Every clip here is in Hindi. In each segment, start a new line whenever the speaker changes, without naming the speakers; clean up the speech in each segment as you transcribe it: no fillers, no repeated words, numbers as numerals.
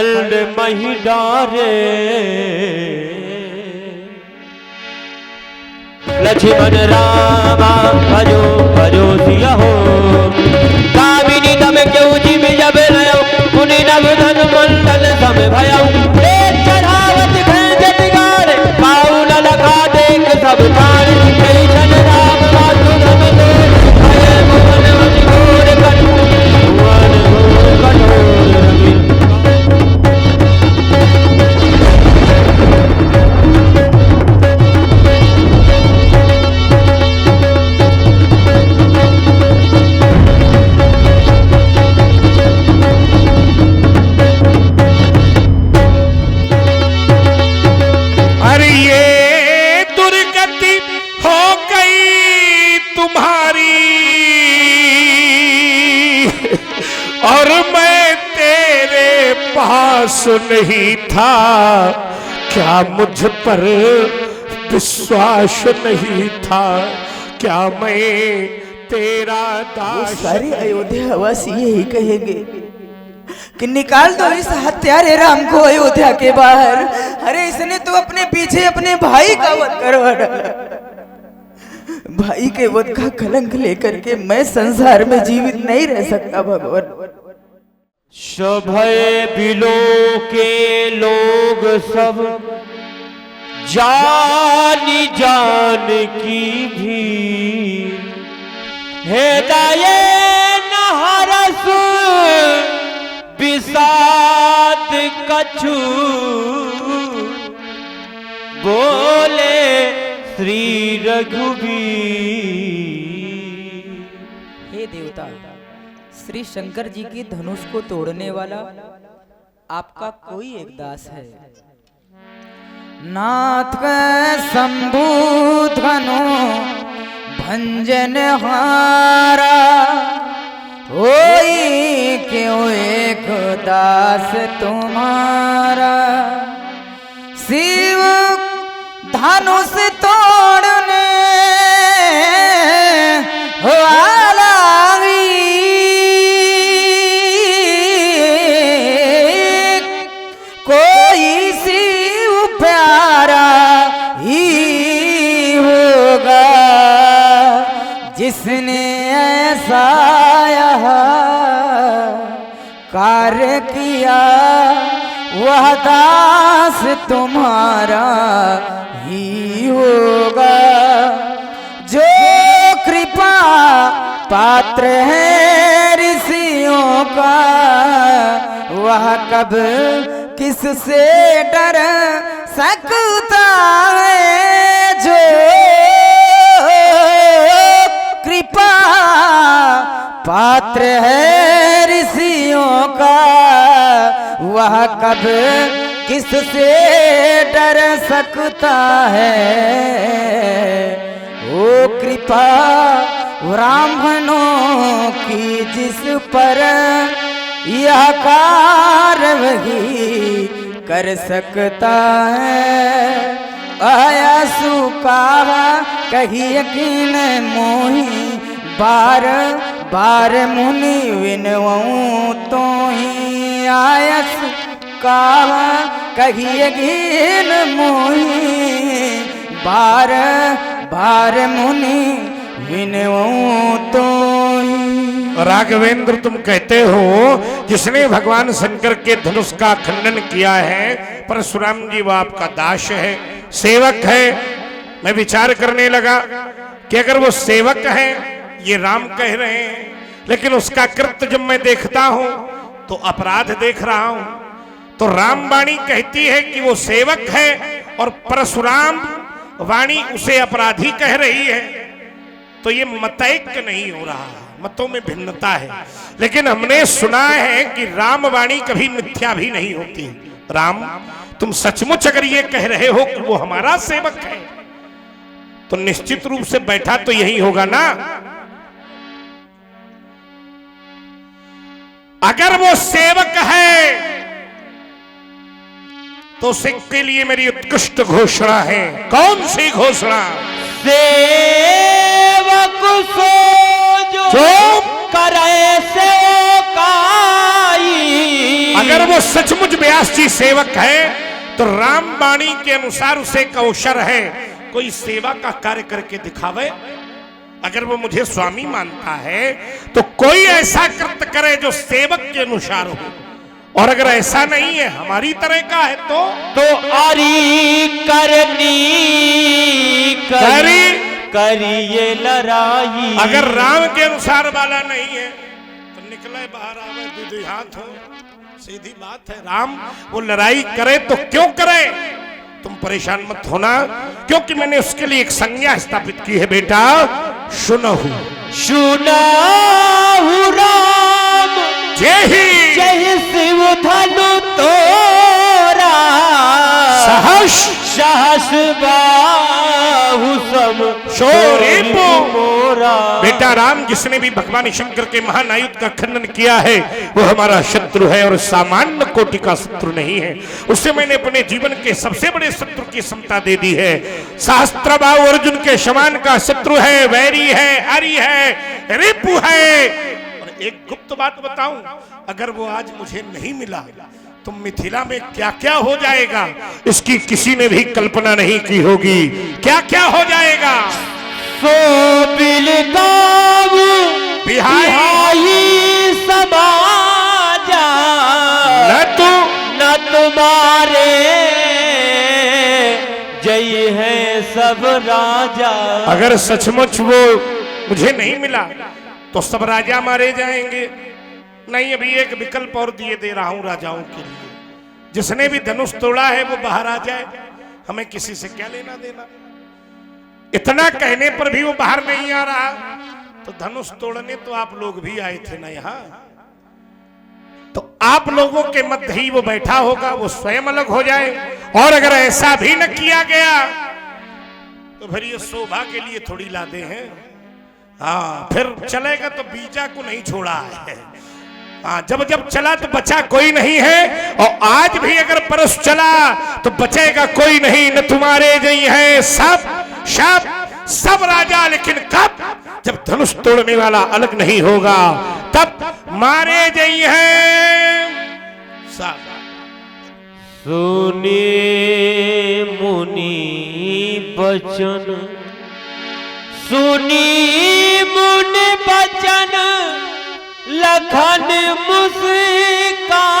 खंड मही डारे लक्ष्मण रामा भजो भजो सिया हो कामिनी तम क्यों जिम जब रयो मुनि नव धन मंडल सम भयउ एक चढ़ावत खंजत गाड़ पाउल लगा देख सब प्राण जन राम वासु धम तोड़ भय भुवन अति घोर कठोर भुवन घोर कठोर रवि
और मैं तेरे पास नहीं था, क्या मुझ पर विश्वास नहीं था, क्या मैं तेरा दास।
सारे अयोध्या वासी यही कहेंगे कि निकाल दो इस हत्यारे राम को अयोध्या के बाहर। अरे इसने तो अपने पीछे अपने भाई का वध करवा डाला। भाई के वध का कलंक लेकर के मैं संसार में जीवित नहीं रह सकता भगवान।
सभय बिलो के लोग सब जानी जान की भी हृदय नहरस विषाद कछु बोले श्री रघुवीर।
हे देवता, श्री शंकर जी की धनुष को तोड़ने वाला आपका कोई एक दास है। नाथ शंभु धनु भंजन हारा होई क्यों एक दास तुम्हारा। शिव धनुष तोड़ने वाला कोई शिव प्यारा ही होगा, जिसने ऐसा कार्य किया वह दास तुम्हारा ही होगा। जो कृपा पात्र है ऋषियों का वह कब किससे डर सकता है। जो कृपा पात्र है ऋषियों का वह कब किससे डर सकता है। वो कृपा ब्राह्मणों की जिस पर यह कार्य वही कर सकता है। आयासु कहा कही यकीन मोही बार बार मुनि विनवऊं तो ही। आयासु कहा कही यकीन मोही बार बार मुनि विनवऊं तो ही।
राघवेंद्र, तुम कहते हो जिसने भगवान शंकर के धनुष का खंडन किया है परशुराम जी वो आपका दास है, सेवक है। मैं विचार करने लगा कि अगर वो सेवक है, ये राम कह रहे हैं, लेकिन उसका कृत्य जब मैं देखता हूं तो अपराध देख रहा हूं। तो राम वाणी कहती है कि वो सेवक है और परशुराम वाणी उसे अपराधी कह रही है। तो ये मतैक्य नहीं हो रहा, मतों में भिन्नता है। लेकिन हमने सुना है कि राम वाणी कभी मिथ्या भी नहीं होती। राम, तुम सचमुच अगर ये कह रहे हो कि वो हमारा सेवक है तो निश्चित रूप से बैठा तो यही होगा ना। अगर वो सेवक है तो उसके लिए मेरी उत्कृष्ट घोषणा है। कौन सी घोषणा?
सेवक सो जो करे से काई।
अगर वो सचमुच व्यास जी सेवक है तो राम वाणी के अनुसार उसे एक अवसर है, कोई सेवा का कार्य करके दिखावे। अगर वो मुझे स्वामी मानता है तो कोई ऐसा कृत्य करे जो सेवक के अनुसार हो, और अगर ऐसा नहीं है, हमारी तरह का है तो
आरी करनी करिए लड़ाई।
अगर राम के अनुसार वाला नहीं है तो निकले बाहर आवे, दीदी हाथ हो, सीधी बात है। राम वो लड़ाई करे तो क्यों करे, तुम परेशान मत होना, क्योंकि मैंने उसके लिए एक संज्ञा स्थापित की है। बेटा सुनहु
राम जय शिव धनु तोरा, सहस बाहु सब मोरा।
बेटा राम जिसने भी भगवान शंकर के महान आयुध का खंडन किया है वो हमारा शत्रु है, और सामान्य कोटि का शत्रु नहीं है। उससे मैंने अपने जीवन के सबसे बड़े शत्रु की समता दे दी है। सहस्त्रबाहु अर्जुन के समान का शत्रु है, वैरी है, अरि है, रिपु है। और एक गुप्त बात बताऊं, अगर वो आज मुझे नहीं मिला तो मिथिला में क्या क्या हो जाएगा इसकी किसी ने भी कल्पना नहीं की होगी। क्या क्या हो जाएगा।
सो बिलगाऊ बिहाई समाजा, न तुम्हारे जय है सब राजा।
अगर सचमुच वो मुझे नहीं मिला तो सब राजा मारे जाएंगे। नहीं, अभी एक विकल्प और दिए दे रहा हूं राजाओं के लिए, जिसने भी धनुष तोड़ा है वो बाहर आ जाए, हमें किसी से क्या लेना देना। इतना कहने पर भी वो बाहर नहीं आ रहा तो धनुष तोड़ने तो आप लोग भी आए थे ना यहाँ, तो आप लोगों के मध्य ही वो बैठा होगा, वो स्वयं अलग हो जाए। और अगर ऐसा भी न किया गया तो फिर ये शोभा के लिए थोड़ी लादे हैं। हाँ, फिर चलेगा तो बीजा को नहीं छोड़ा है। हाँ, जब जब चला तो बचा कोई नहीं है, और आज भी अगर परस चला तो बचेगा कोई नहीं। न तुम्हारे जई है सब राजा, लेकिन कब, जब धनुष तोड़ने वाला अलग नहीं होगा तब मारे जई है सब।
सुने मुनि बचन, सुनी मुनि बचन, लखन मुस्काने,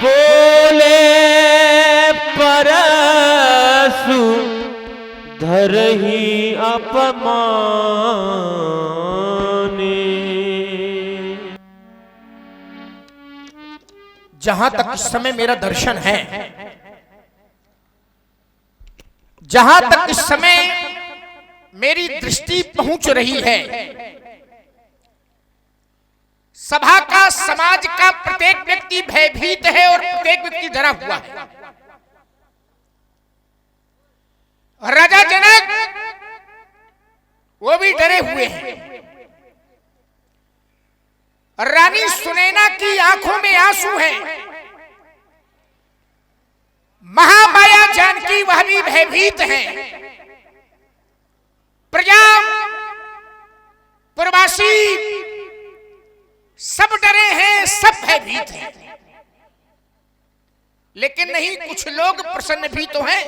बोले परसु धरहि अपमाने।
जहां तक इस समय मेरा दर्शन है, जहां तक इस समय मेरी दृष्टि पहुंच रही है, सभा का, समाज का प्रत्येक व्यक्ति भयभीत है और प्रत्येक व्यक्ति डरा हुआ है। राजा जनक वो भी डरे हुए हैं। रानी सुनैना की आंखों में आंसू हैं। महामाया जानकी वह भी भयभीत हैं। प्रजा प्रवासी सब डरे हैं, सब भयभीत हैं। लेकिन नहीं, कुछ लोग प्रसन्न भी तो हैं,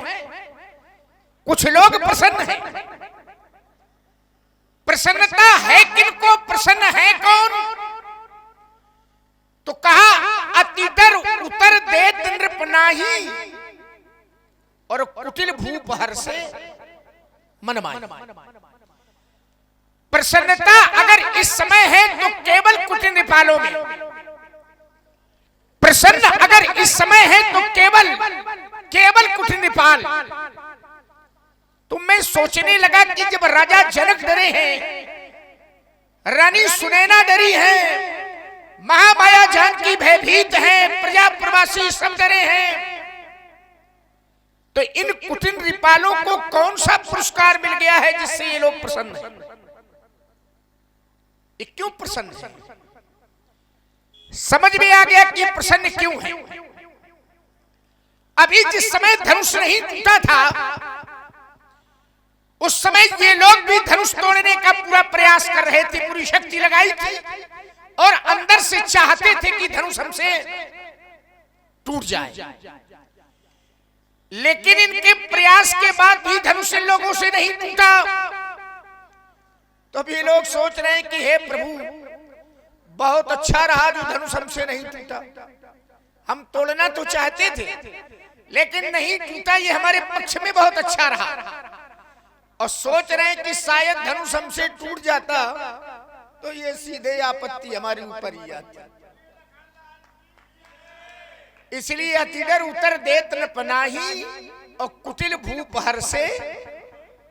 कुछ लोग प्रसन्न हैं। प्रसन्नता है किनको, प्रसन्न है कौन? तो कहा अतिदर उतर दे नृपनाही, और कुटिल भूप हर से मन माही। प्रसन्नता अगर इस समय है तो केवल कुटिल नृपालों में, प्रसन्न अगर इस समय है तो केवल कुटिल नृपाल। तो मैं सोचने लगा कि जब राजा जनक डरे हैं, रानी सुनैना डरी है, महामाया जानकी भयभीत है, प्रजा प्रवासी सब डरे हैं, तो इन कुटिल नृपालों को कौन सा पुरस्कार मिल गया है जिससे ये लोग प्रसन्न हैं? ये क्यों प्रसन्न है? समझ में आ गया कि प्रसन्न क्यों है। अभी जिस समय धनुष नहीं टूटा था, उस समय ये लोग भी धनुष तोड़ने का पूरा प्रयास कर रहे थे, पूरी शक्ति लगाई थी, और अंदर से चाहते थे कि धनुष हमसे टूट जाए, लेकिन इनके प्रयास के बाद भी धनुष इन लोगों से नहीं टूटा। तो अभी लोग सोच रहे हैं कि हे प्रभु, बहुत अच्छा रहा जो धनुष हमसे नहीं टूटा, हम तोड़ना तो चाहते थे लेकिन नहीं टूटा, ये हमारे पक्ष में बहुत अच्छा रहा। और सोच रहे हैं कि शायद धनुष हमसे टूट जाता तो ये सीधे आपत्ति हमारे ऊपर ही आती। इसलिए अतिडर उतर देत न पनाही और कुटिल भूप हर से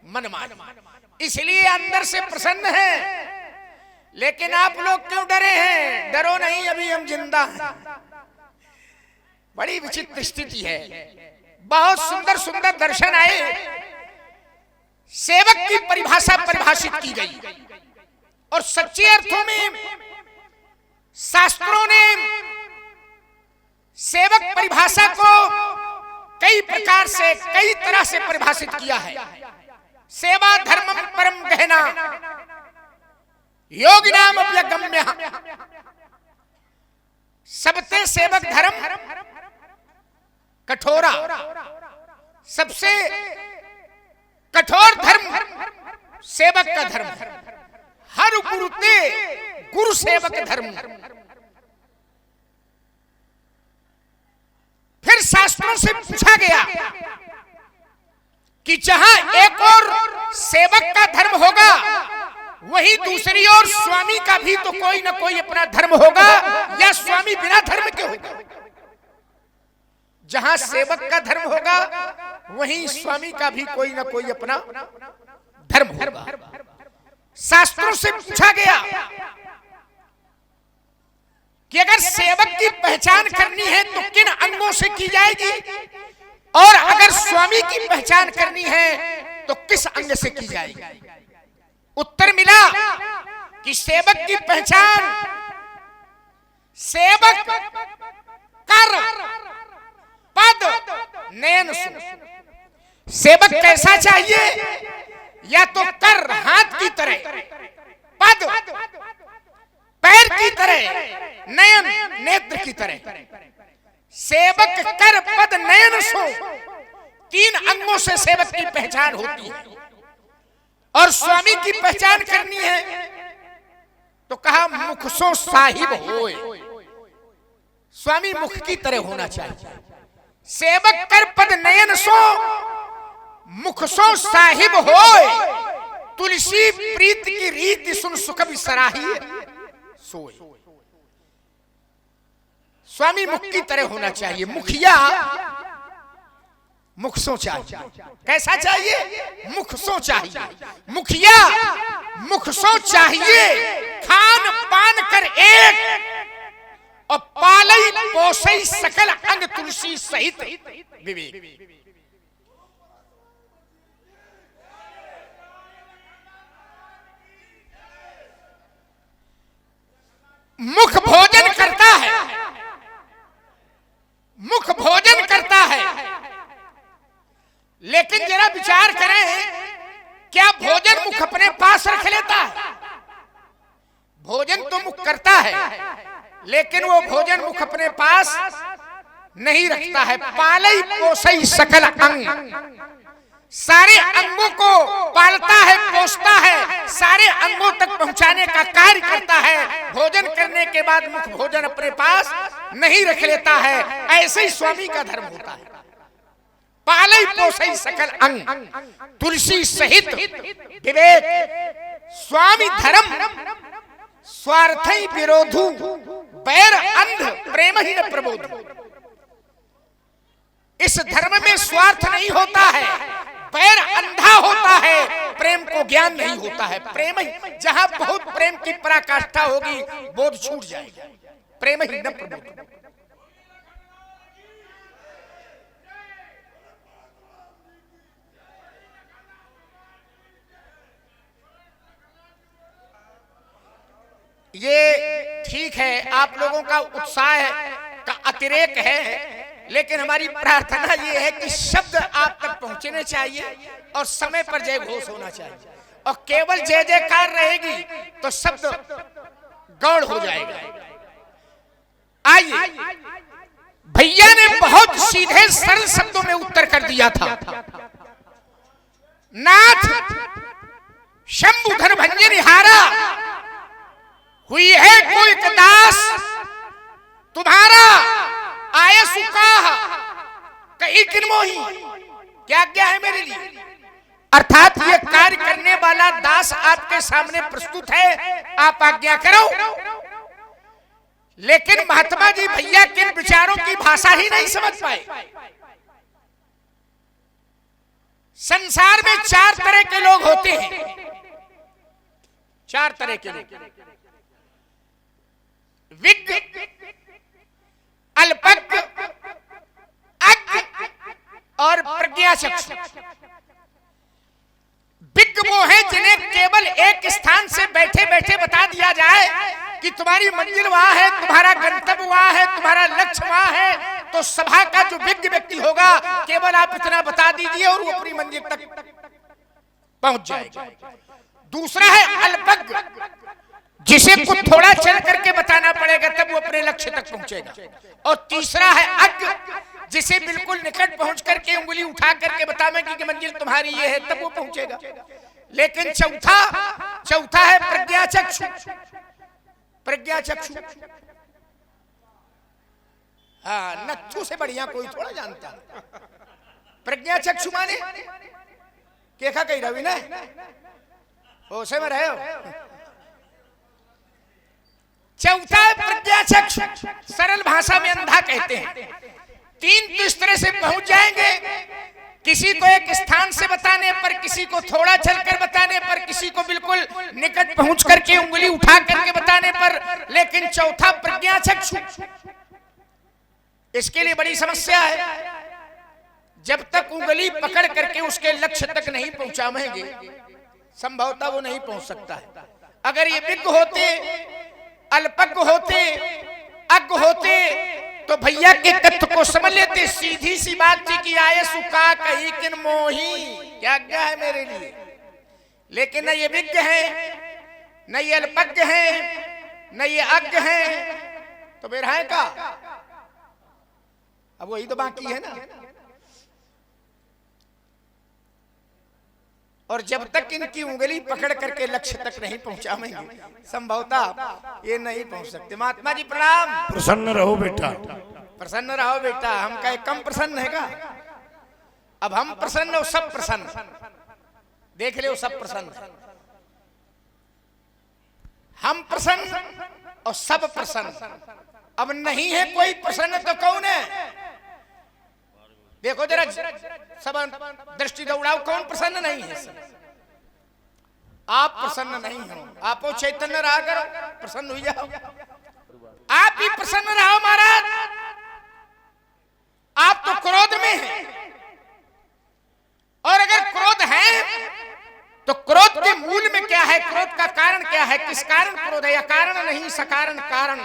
मन मान। इसलिए अंदर से प्रसन्न है, लेकिन आप लोग क्यों डरे हैं? डरो नहीं, अभी हम जिंदा हैं। बड़ी विचित्र स्थिति है। बहुत सुंदर सुंदर दर्शन आए। सेवक की परिभाषा परिभाषित की गई और सच्चे अर्थों में शास्त्रों ने सेवक परिभाषा को कई प्रकार से, कई तरह से परिभाषित किया है। सेवा धर्मम परम गहना योगिनाम अव्यगम्य। सबते सेवक धर्म कठोरा, सबसे कठोर धर्म सेवक का धर्म। हर गुरुते गुरु सेवक धर्म। फिर शास्त्रों से पूछा गया कि जहां एक और सेवक का धर्म होगा, वही दूसरी ओर स्वामी का भी तो कोई ना कोई अपना धर्म होगा, या स्वामी बिना धर्म के होगा। जहां सेवक का धर्म होगा, वहीं स्वामी का भी कोई ना कोई अपना धर्म होगा। शास्त्रों से पूछा गया कि अगर सेवक की पहचान करनी है तो किन अंगों से की जाएगी, और अगर स्वामी की पहचान करनी है तो किस अंग से की जाएगी? उत्तर मिला कि सेवक की पहचान सेवक कर पद नयन सुन। सेवक कैसा चाहिए? या तो कर हाथ की तरह, पद पैर की तरह, नयन नेत्र की तरह। सेवक कर पद नयन सो, तीन अंगों से सेवक की पहचान होती है। और स्वामी की पहचान करनी है तो कहा मुख सो साहिब होए। स्वामी मुख की तरह होना चाहिए। सेवक कर पद नयन सो, मुख सो साहिब होए। तुलसी प्रीत की रीति सुन सुख बिसराही सोए। स्वामी मुख की तरह होना चाहिए। मुखिया मुख सो चाहिए। कैसा चाहिए? मुख सो चाहिए। मुखिया मुख सो चाहिए। खान पान कर एक और पालई पोसई सकल अंग तुलसी सहित विवेक। मुख भोजन करता है, मुख भोजन करता है, लेकिन जरा विचार करें, क्या भोजन मुख अपने पास रख लेता है? भोजन तो मुख करता है, लेकिन वो भोजन मुख अपने पास नहीं रखता है। पालई पोसई सकल अंग, सारे अंगों को पालता है, पोसता है, सारे अंगों तक पहुंचाने का कार्य करता है। भोजन करने के बाद मुख भोजन अपने पास नहीं रख लेता है। ऐसे ही स्वामी का धर्म होता है। पालई पोसई सकल अंग तुलसी सहित विवेक। स्वामी धर्म स्वार्थई विरोधु, बैर अंध प्रेम ही न प्रबोधु। इस धर्म में स्वार्थ नहीं होता है, पैर अंधा होता है, प्रेम को ज्ञान नहीं होता है। प्रेम ही, जहां बहुत प्रेम की पराकाष्ठा होगी, बोध छूट जाएगा। प्रेम ही न प्रबोध। ये ठीक है, आप लोगों का उत्साह का अतिरेक है, लेकिन हमारी प्रार्थना ये है कि शब्द आप तक पहुंचने चाहिए और समय पर जय घोष होना चाहिए। और केवल जय जयकार रहेगी तो शब्द गौड़ हो जाएगा। आइए, भैया ने बहुत सीधे सरल शब्दों में उत्तर कर दिया था। नाथ शंभु धन भंजन हारा, हुई है कोई दास तुम्हारा, आए सुकाह कहीं किन मोही। क्या क्या है मेरे लिए? अर्थात ये कार्य करने वाला दास आपके सामने प्रस्तुत है, आप आज्ञा करो। लेकिन महात्मा जी भैया किन विचारों की भाषा ही नहीं समझ पाए। संसार में 4 तरह के लोग होते हैं, 4 तरह के लोग, विज्ञ, अल्पज्ञ, अज्ञ और प्रज्ञाचक्षु। विज्ञ वो है जिन्हें केवल एक स्थान से बैठे बैठे बता दिया जाए कि तुम्हारी मंजिल वहां है, तुम्हारा गंतव्य वहां है, तुम्हारा लक्ष्य वहां है, तो सभा का जो विज्ञ व्यक्ति होगा केवल आप इतना बता दीजिए और वो अपनी मंजिल तक पहुंच जाएगा। दूसरा है अल्पज्ञ, जिसे कुछ थोड़ा चल करके बताना पड़ेगा तब वो अपने लक्ष्य तक पहुंचेगा। और तीसरा है अज्ञ, जिसे बिल्कुल निकट पहुंच करके उंगली उठा करके बतावेंगे कि मंजिल तुम्हारी ये है, तब वो पहुंचेगा। लेकिन चौथा है प्रज्ञाचक्षु। प्रज्ञाचक्षु, हाँ, नच्छू से बढ़िया कोई थोड़ा जानता। प्रज्ञाचक्षु माने केखा कही रवि ना होशे में रहे हो। चौथा है प्रज्ञाचक्षु, सरल भाषा में अंधा कहते हैं। 3 तो इस तरह से पहुंच जाएंगे, किसी को एक स्थान से बताने पर, किसी को थोड़ा चलकर बताने पर, किसी को बिल्कुल निकट पहुंच करके उंगली उठा करके बताने पर। लेकिन चौथा प्रज्ञाचक्षु, इसके लिए बड़ी समस्या है। जब तक उंगली पकड़ करके उसके लक्ष्य तक नहीं पहुंचावेंगे, संभवतः वो नहीं पहुंच सकता है। अगर ये विज्ञ होते, अल्पज्ञ होते, अज्ञ होते तो भैया के तत्व को समझ लेते। सीधी सी बात थी कि आए सुका कहीं किन मोही, क्या क्या है मेरे लिए। लेकिन न ये विज्ञ है, न ये अल्पज्ञ है, न ये अज्ञ है, तो मेरा है का। अब वही तो बाकी है ना। और जब तक इनकी उंगली पकड़ करके लक्ष्य तक नहीं पहुंचाएंगे, संभवतः ये नहीं पहुंच सकते। महात्मा जी प्रणाम।
प्रसन्न रहो बेटा,
प्रसन्न रहो बेटा। हम कहे कम प्रसन्न है का? अब हम प्रसन्न और सब प्रसन्न, देख ले सब प्रसन्न। हम प्रसन्न और सब प्रसन्न। अब नहीं है कोई प्रसन्न तो कौन है? देखो जरा सब दृष्टि दौड़ाओ, कौन प्रसन्न नहीं है? आप प्रसन्न नहीं हो, आप चैतन्य रहा करो, प्रसन्न हो जाओ। आप भी प्रसन्न रहो महाराज। आप तो क्रोध में हैं, और अगर क्रोध है तो क्रोध के मूल में क्या है? क्रोध का कारण क्या है? किस कारण क्रोध है? या कारण नहीं, सकारण कारण।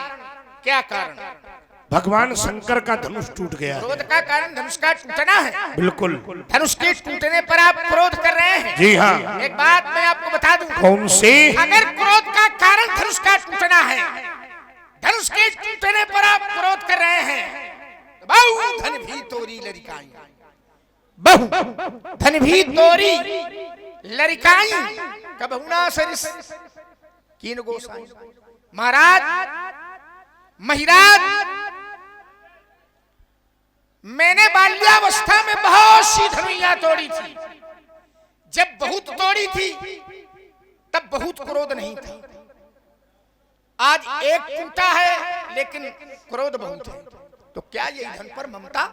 क्या कारण?
भगवान शंकर का धनुष टूट गया।
क्रोध का कारण धनुष का टूटना है।
बिल्कुल।
धनुष के टूटने पर आप क्रोध कर रहे हैं।
जी हाँ।
एक बात मैं आपको बता दूं।
कौन सी?
अगर क्रोध का कारण धनुष का टूटना है, धनुष के टूटने पर आप क्रोध कर रहे हैं, तो बहु धन भी तोरी लरिकाई, बहु धन भी तोरी लरिकाई, कबहुना सरिस कीन गोसाई। महाराज महिराज, मैंने बाल्यावस्था में बहुत सी धनुइयां तोड़ी थी। जब बहुत तोड़ी थी तब बहुत क्रोध नहीं था। आज एक टूटा है लेकिन क्रोध बहुत है। तो क्या ये धन पर ममता,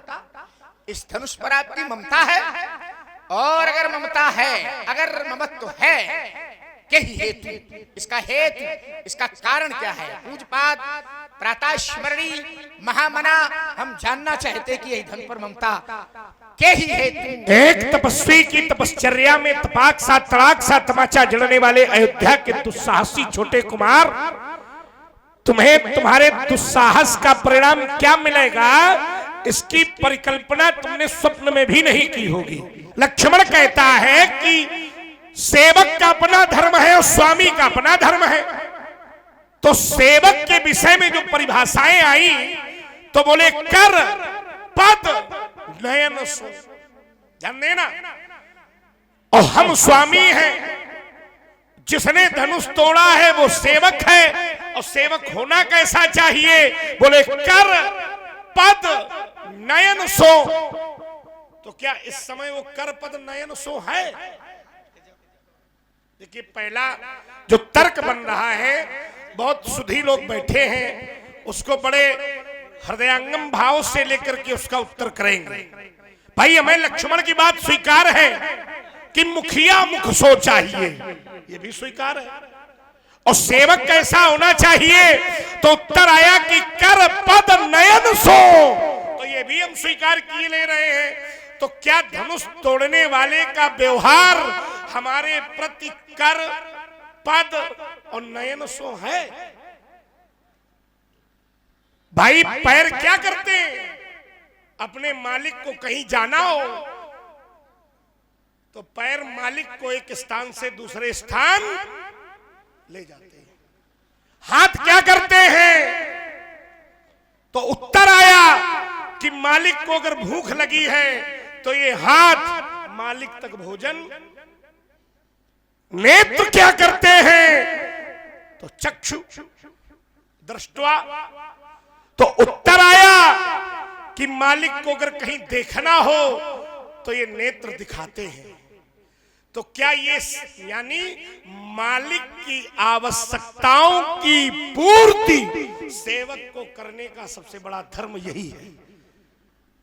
इस धनुष पर आपकी ममता है? और अगर ममता है, अगर ममत्व है, क्या हेतु, इसका हेतु, इसका कारण क्या है? पूजपात प्रातः स्मरणी महामना हम जानना चाहते कि यही धन पर ममता के ही हेतु।
एक तपस्वी की तपश्चर्या में तपाक सा तड़ाक सा तमाचा जड़ने वाले अयोध्या के दुस्साहसी छोटे कुमार, तुम्हें तुम्हारे दुस्साहस का परिणाम क्या मिलेगा, इसकी परिकल्पना तुमने स्वप्न में भी नहीं की होगी। लक्ष्मण कहता है कि सेवक का अपना धर्म है और स्वामी का अपना धर्म है। तो सेवक के विषय में जो परिभाषाएं आई तो बोले कर पद नयन सो, ध्यान देना। और हम स्वामी हैं, जिसने धनुष तोड़ा है वो सेवक है। और सेवक होना कैसा चाहिए? बोले कर पद नयन सो। तो क्या इस समय वो कर पद नयन सो है? देखिए, पहला जो तर्क बन रहा है, बहुत सुधी लोग बैठे हैं, उसको बड़े हृदयंगम भाव से लेकर के उसका उत्तर करेंगे। भाई, हमें लक्ष्मण की बात स्वीकार है कि मुखिया मुख सो चाहिए, ये भी स्वीकार है। और सेवक कैसा होना चाहिए? तो उत्तर आया कि कर पद नयन सो, तो ये भी हम स्वीकार किए ले रहे हैं। तो क्या धनुष तोड़ने वाले का व्यवहार हमारे प्रति कर पद और नयन सो है? भाई, पैर क्या करते हैं? अपने मालिक को कहीं जाना हो तो पैर मालिक को एक स्थान से दूसरे स्थान ले जाते हैं। हाथ क्या करते हैं? तो उत्तर आया कि मालिक को अगर भूख लगी है तो ये हाथ मालिक तक भोजन। नेत्र क्या करते हैं? तो चक्षु दृष्टवा। तो उत्तर आया कि मालिक को अगर कहीं देखना हो तो ये नेत्र दिखाते हैं। तो क्या ये यानी मालिक की आवश्यकताओं की पूर्ति सेवक को करने का सबसे बड़ा धर्म यही है।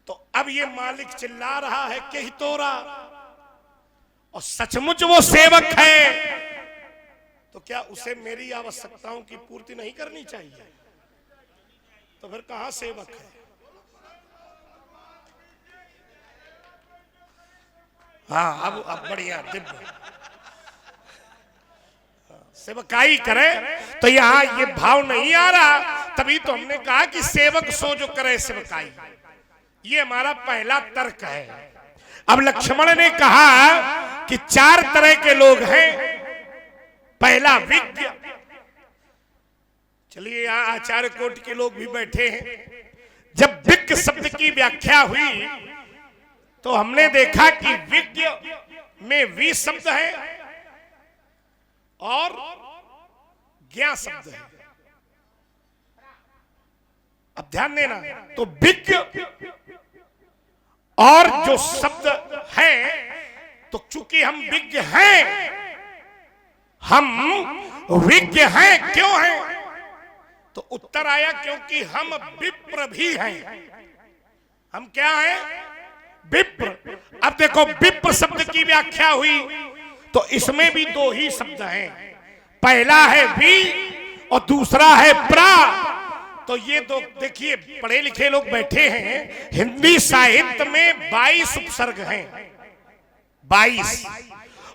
तो अब ये मालिक चिल्ला रहा है कि ही तोरा, और सचमुच वो सेवक है, तो क्या उसे मेरी आवश्यकताओं की पूर्ति नहीं करनी चाहिए? तो फिर कहां सेवक है? हाँ, अब बढ़िया दिव्य सेवकाई करे। तो यहां ये भाव नहीं आ रहा, तभी तो हमने कहा कि सेवक सो जो करे सेवकाई। ये हमारा पहला तर्क है। अब लक्ष्मण ने कहा कि चार तरह के लोग हैं। पहला विज्ञ, चलिए यहां आचार्य कोटि के लोग भी बैठे हैं। जब विज्ञ शब्द की व्याख्या हुई तो हमने देखा कि विज्ञ में वी शब्द है और ज्ञा शब्द है। अब ध्यान देना, तो विज्ञ और जो शब्द है, तो चूंकि हम विज्ञ हैं, हम विज्ञ हैं, क्यों हैं? तो उत्तर आया क्योंकि हम विप्र भी हैं। हम क्या हैं? विप्र। अब देखो, विप्र शब्द की व्याख्या हुई तो इसमें भी दो ही शब्द हैं। पहला है वी और दूसरा है प्रा। तो ये दो देखिए, पढ़े लिखे लोग बैठे हैं। हिंदी साहित्य में 22 उपसर्ग हैं, 22,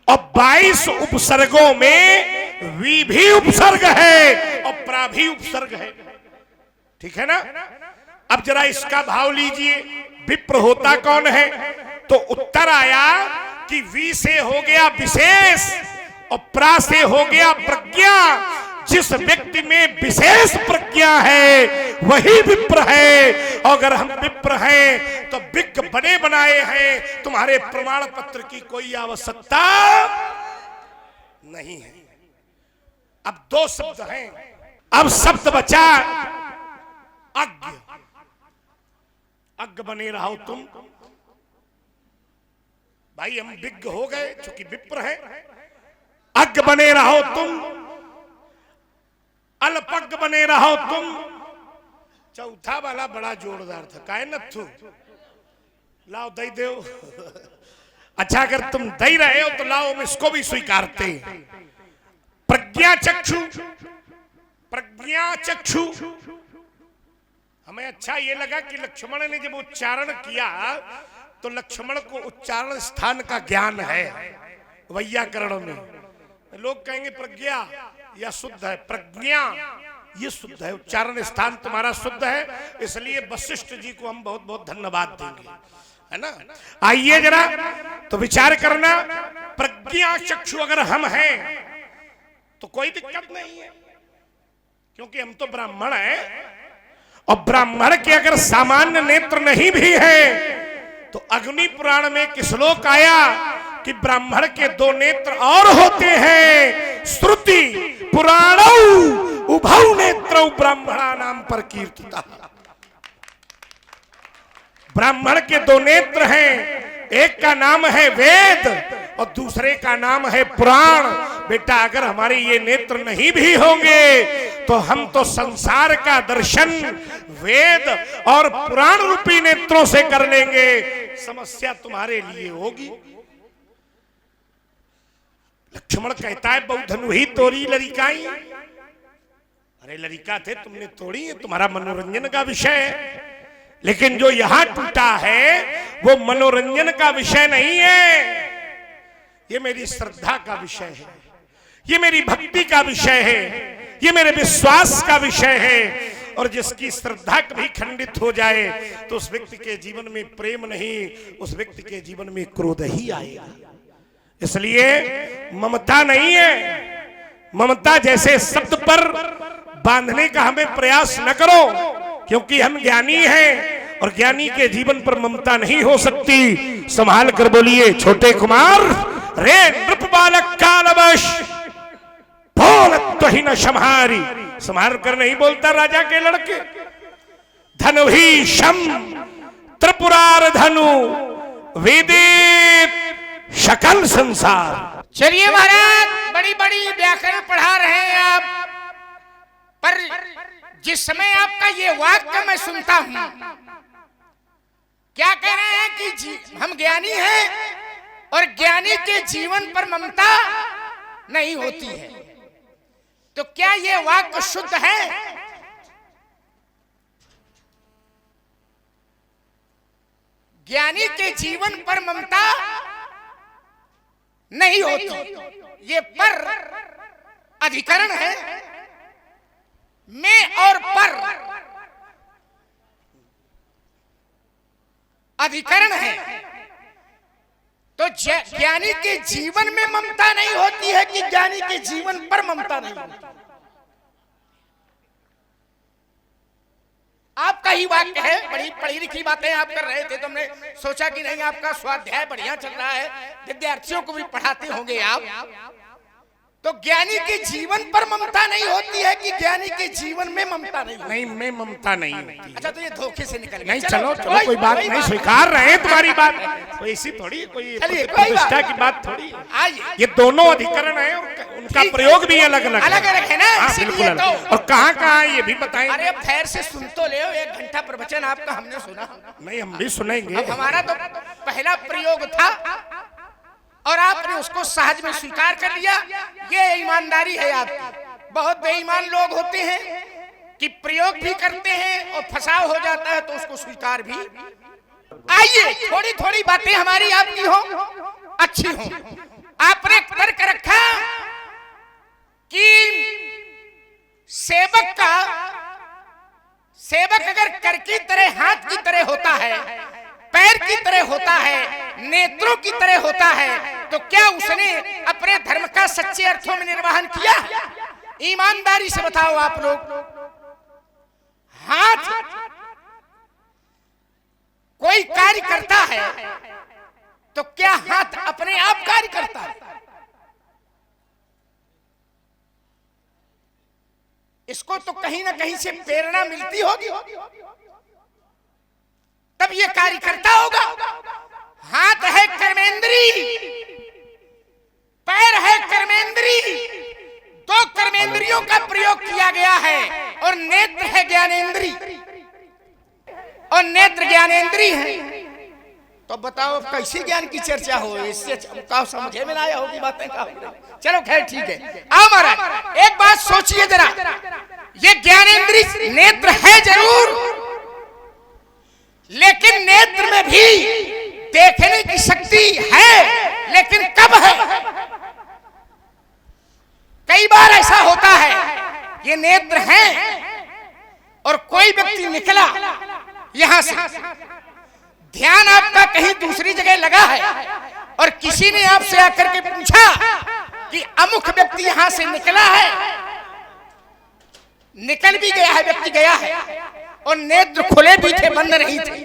और 22 उपसर्गों में वी भी उपसर्ग है और प्रा भी उपसर्ग है। ठीक है ना? अब जरा इसका भाव लीजिए, विप्र होता कौन है? तो उत्तर आया कि वी से हो गया विशेष और प्रा से हो गया प्रज्ञा। जिस व्यक्ति में विशेष प्रज्ञा है वही विप्र है। और अगर हम विप्र हैं तो विज्ञ बने बनाए हैं, तुम्हारे प्रमाण पत्र की कोई आवश्यकता नहीं है। अब दो शब्द हैं, अब शब्द बचा अज्ञ। अज्ञ बने रहो तुम। भाई, हम विज्ञ हो गए चूंकि विप्र है। अज्ञ बने रहो तुम, अल्पज्ञ बने रहो तुम। चौथा वाला बड़ा जोरदार था, काहे नथु? लाओ दई दो। अच्छा, अगर तुम दई रहे हो तो लाओ, हम इसको भी स्वीकारते। प्रज्ञा चक्षु, प्रज्ञा चक्षु। हमें अच्छा ये लगा कि लक्ष्मण ने जब उच्चारण किया तो लक्ष्मण को उच्चारण स्थान का ज्ञान है। वैयाकरण में लोग कहेंगे प्रज्ञा या शुद्ध है, प्रज्ञा ये शुद्ध है, उच्चारण स्थान तुम्हारा शुद्ध है। इसलिए वशिष्ठ जी को हम बहुत बहुत धन्यवाद देंगे, है ना? आइए जरा तो विचार करना, प्रज्ञा चक्षु अगर हम हैं तो कोई दिक्कत नहीं है। क्योंकि हम तो ब्राह्मण हैं, और ब्राह्मण के अगर सामान्य नेत्र नहीं भी है तो अग्नि पुराण में किस श्लोक आया कि ब्राह्मण के 2 नेत्र और होते हैं। श्रुति पुराणौ उभौ नेत्रौ ब्राह्मणा नाम पर कीर्तिता। ब्राह्मण के 2 नेत्र हैं, एक का नाम है वेद और दूसरे का नाम है पुराण। बेटा अगर हमारे ये नेत्र नहीं भी होंगे तो हम तो संसार का दर्शन वेद और पुराण रूपी नेत्रों से कर लेंगे। समस्या तुम्हारे लिए होगी। लक्ष्मण कहता है बहु धनु ही तोड़ी लड़िकाई। अरे लड़िका थे तुमने तोड़ी, है तुम्हारा मनोरंजन का विषय है, लेकिन जो यहां टूटा है वो मनोरंजन का विषय नहीं है, ये मेरी श्रद्धा का विषय है, ये मेरी भक्ति का विषय है, ये मेरे विश्वास का विषय है। और जिसकी श्रद्धा कभी खंडित हो जाए तो उस व्यक्ति के जीवन में प्रेम नहीं, उस व्यक्ति के जीवन में क्रोध ही आएगा। इसलिए ममता नहीं है। ममता जैसे शब्द पर बांधने का हमें प्रयास न करो, क्योंकि हम ज्ञानी हैं और ज्ञानी के जीवन पर ममता नहीं हो सकती। संभाल कर बोलिए छोटे कुमार रे नृप बालक कालवश बोलत तो ही न संहारी। संभाल कर नहीं बोलता राजा के लड़के। धनु ही शम त्रिपुरार धनु वेदित शकल संसार।
चलिए महाराज, बड़ी बड़ी व्याकरण पढ़ा रहे हैं आप, पर जिस समय आपका ये वाक्य मैं सुनता हूं, क्या कह रहे हैं कि हम ज्ञानी हैं और ज्ञानी के जीवन पर ममता नहीं होती है, तो क्या ये वाक्य शुद्ध है? ज्ञानी के जीवन पर ममता नहीं होती, ये पर अधिकरण है। में और पर अधिकरण है, तो ज्ञानी के जीवन में ममता नहीं होती है कि ज्ञानी के जीवन पर ममता नहीं होती। आपका ही वाक्य है, बड़ी पढ़ी लिखी बातें आप कर रहे थे, तो हमने सोचा कि नहीं आपका स्वाध्याय बढ़िया चल रहा है, विद्यार्थियों को भी पढ़ाते होंगे आप। तो ज्ञानी के जीवन पर ममता नहीं होती है कि ज्ञानी के जीवन में ममता नहीं होती?
नहीं, में ममता नहीं होती।
अच्छा, तो ये धोखे से निकल गया।
नहीं, चलो कोई बात नहीं, स्वीकार रहे हैं तुम्हारी बात, कोई ऐसी थोड़ी कोई प्रतिष्ठा की बात थोड़ी। ये दोनों अधिकरण है और उनका प्रयोग भी अलग अलग
है ना,
बिल्कुल। और कहाँ कहाँ ये भी बताएं।
अरे अब खैर से सुन तो ले, 1 घंटा प्रवचन आपका हमने सुना।
नहीं, हम भी सुनेंगे।
हमारा तो पहला प्रयोग था और आपने उसको सहज में स्वीकार कर लिया, ये ईमानदारी है आपकी। बहुत बेईमान लोग होते हैं कि प्रयोग भी करते हैं और फंसाव हो जाता है तो उसको स्वीकार भी। आइए थोड़ी थोड़ी बातें हमारी आपकी हो, अच्छी हो। आपने तर्क रखा कि सेवक अगर कर की तरह, हाथ की तरह होता है, पैर की तरह होता है, नेत्रों की तरह होता है, तो क्या उसने अपने धर्म का सच्चे अर्थों में निर्वहन किया? ईमानदारी से बताओ आप लोग। हाथ कोई कार्य करता है तो क्या हाथ अपने आप कार्य करता है? इसको तो कहीं ना कहीं से प्रेरणा मिलती होगी, तब ये कार्य करता होगा। हाथ है कर्मेंद्री, पैर है कर्मेंद्री, 2 कर्मेंद्रियों का प्रयोग किया गया है, और नेत्र है ज्ञानेंद्री, और नेत्र ज्ञानेंद्री है। तो बताओ कैसी ज्ञान की चर्चा हो, इससे समझे में ना आया होगी बातें का। चलो खैर ठीक है। आओ महाराज, एक बात सोचिए जरा, ये ज्ञानेंद्री नेत्र है जरूर, लेकिन नेत्र में भी देखने की शक्ति है, लेकिन कब है? कई बार ऐसा होता है ये नेत्र हैं और कोई व्यक्ति निकला यहां से, ध्यान आपका कहीं दूसरी जगह लगा है, और किसी ने आपसे आकर के पूछा कि अमुक व्यक्ति यहां से निकला है, निकल भी गया है, व्यक्ति गया है और नेत्र खुले भी थे, बंद नहीं थे,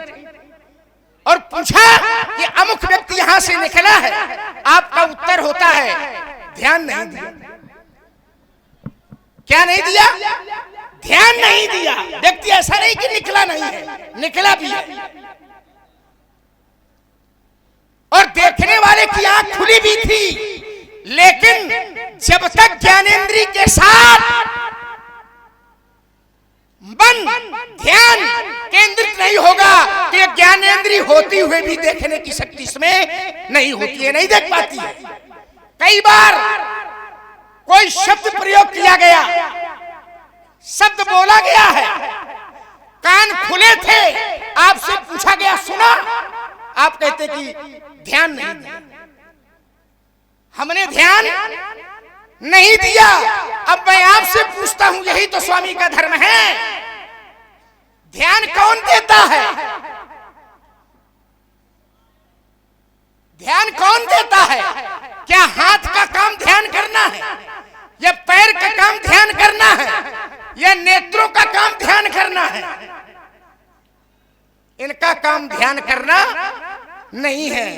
और पूछा कि अमुक व्यक्ति यहां से निकला है, आपका उत्तर होता है ध्यान नहीं दिया। क्या नहीं दिया? ध्यान नहीं दिया। व्यक्ति ऐसा नहीं कि निकला नहीं है, निकला भी है और देखने वाले की आंख खुली भी थी, लेकिन जब तक ज्ञानेंद्री के साथ मन ध्यान केंद्रित नहीं होगा तो ये ज्ञानेंद्री होती हुए भी देखने की शक्ति इसमें नहीं होती है, नहीं देख पाती है। कई बार कोई शब्द प्रयोग किया गया, शब्द बोला गया है, कान खुले थे, आपसे पूछा गया सुना, आप कहते कि ध्यान नहीं दिया, हमने ध्यान नहीं दिया। अब मैं आपसे पूछता हूं, यही तो स्वामी का धर्म है, ध्यान कौन देता है? ध्यान कौन देता है? क्या हाथ का काम ध्यान करना है, या पैर का काम ध्यान करना है, या नेत्रों का काम ध्यान करना है? इनका काम ध्यान करना नहीं है,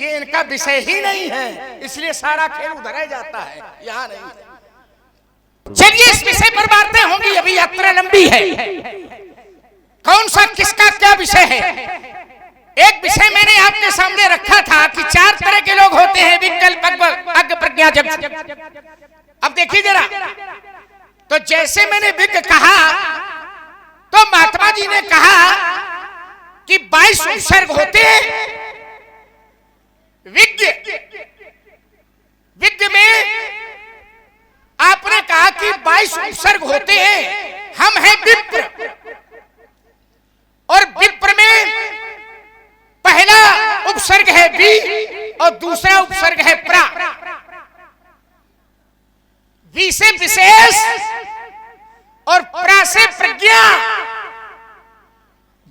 ये इनका विषय ही नहीं है, इसलिए सारा खेल उधर जाता है, यहाँ नहीं है। चलिए इस विषय पर बातें होंगी, अभी यात्रा लंबी है। कौन सा किसका क्या विषय है? एक विषय मैंने आपके सामने रखा था कि 4 तरह के लोग होते हैं, विकल्प, अज्ञ, प्रज्ञा, जग। अब देखिए जरा, तो जैसे मैंने विज्ञ कहा तो महात्मा जी ने कहा कि 22 उपसर्ग होते हैं। विज्ञ में आपने कहा कि 22 उपसर्ग होते हैं, हम हैं विप्र, और विप्र में पहला उपसर्ग है वि और दूसरा उपसर्ग है प्रा। वि से विशेष और प्रा से प्रज्ञा।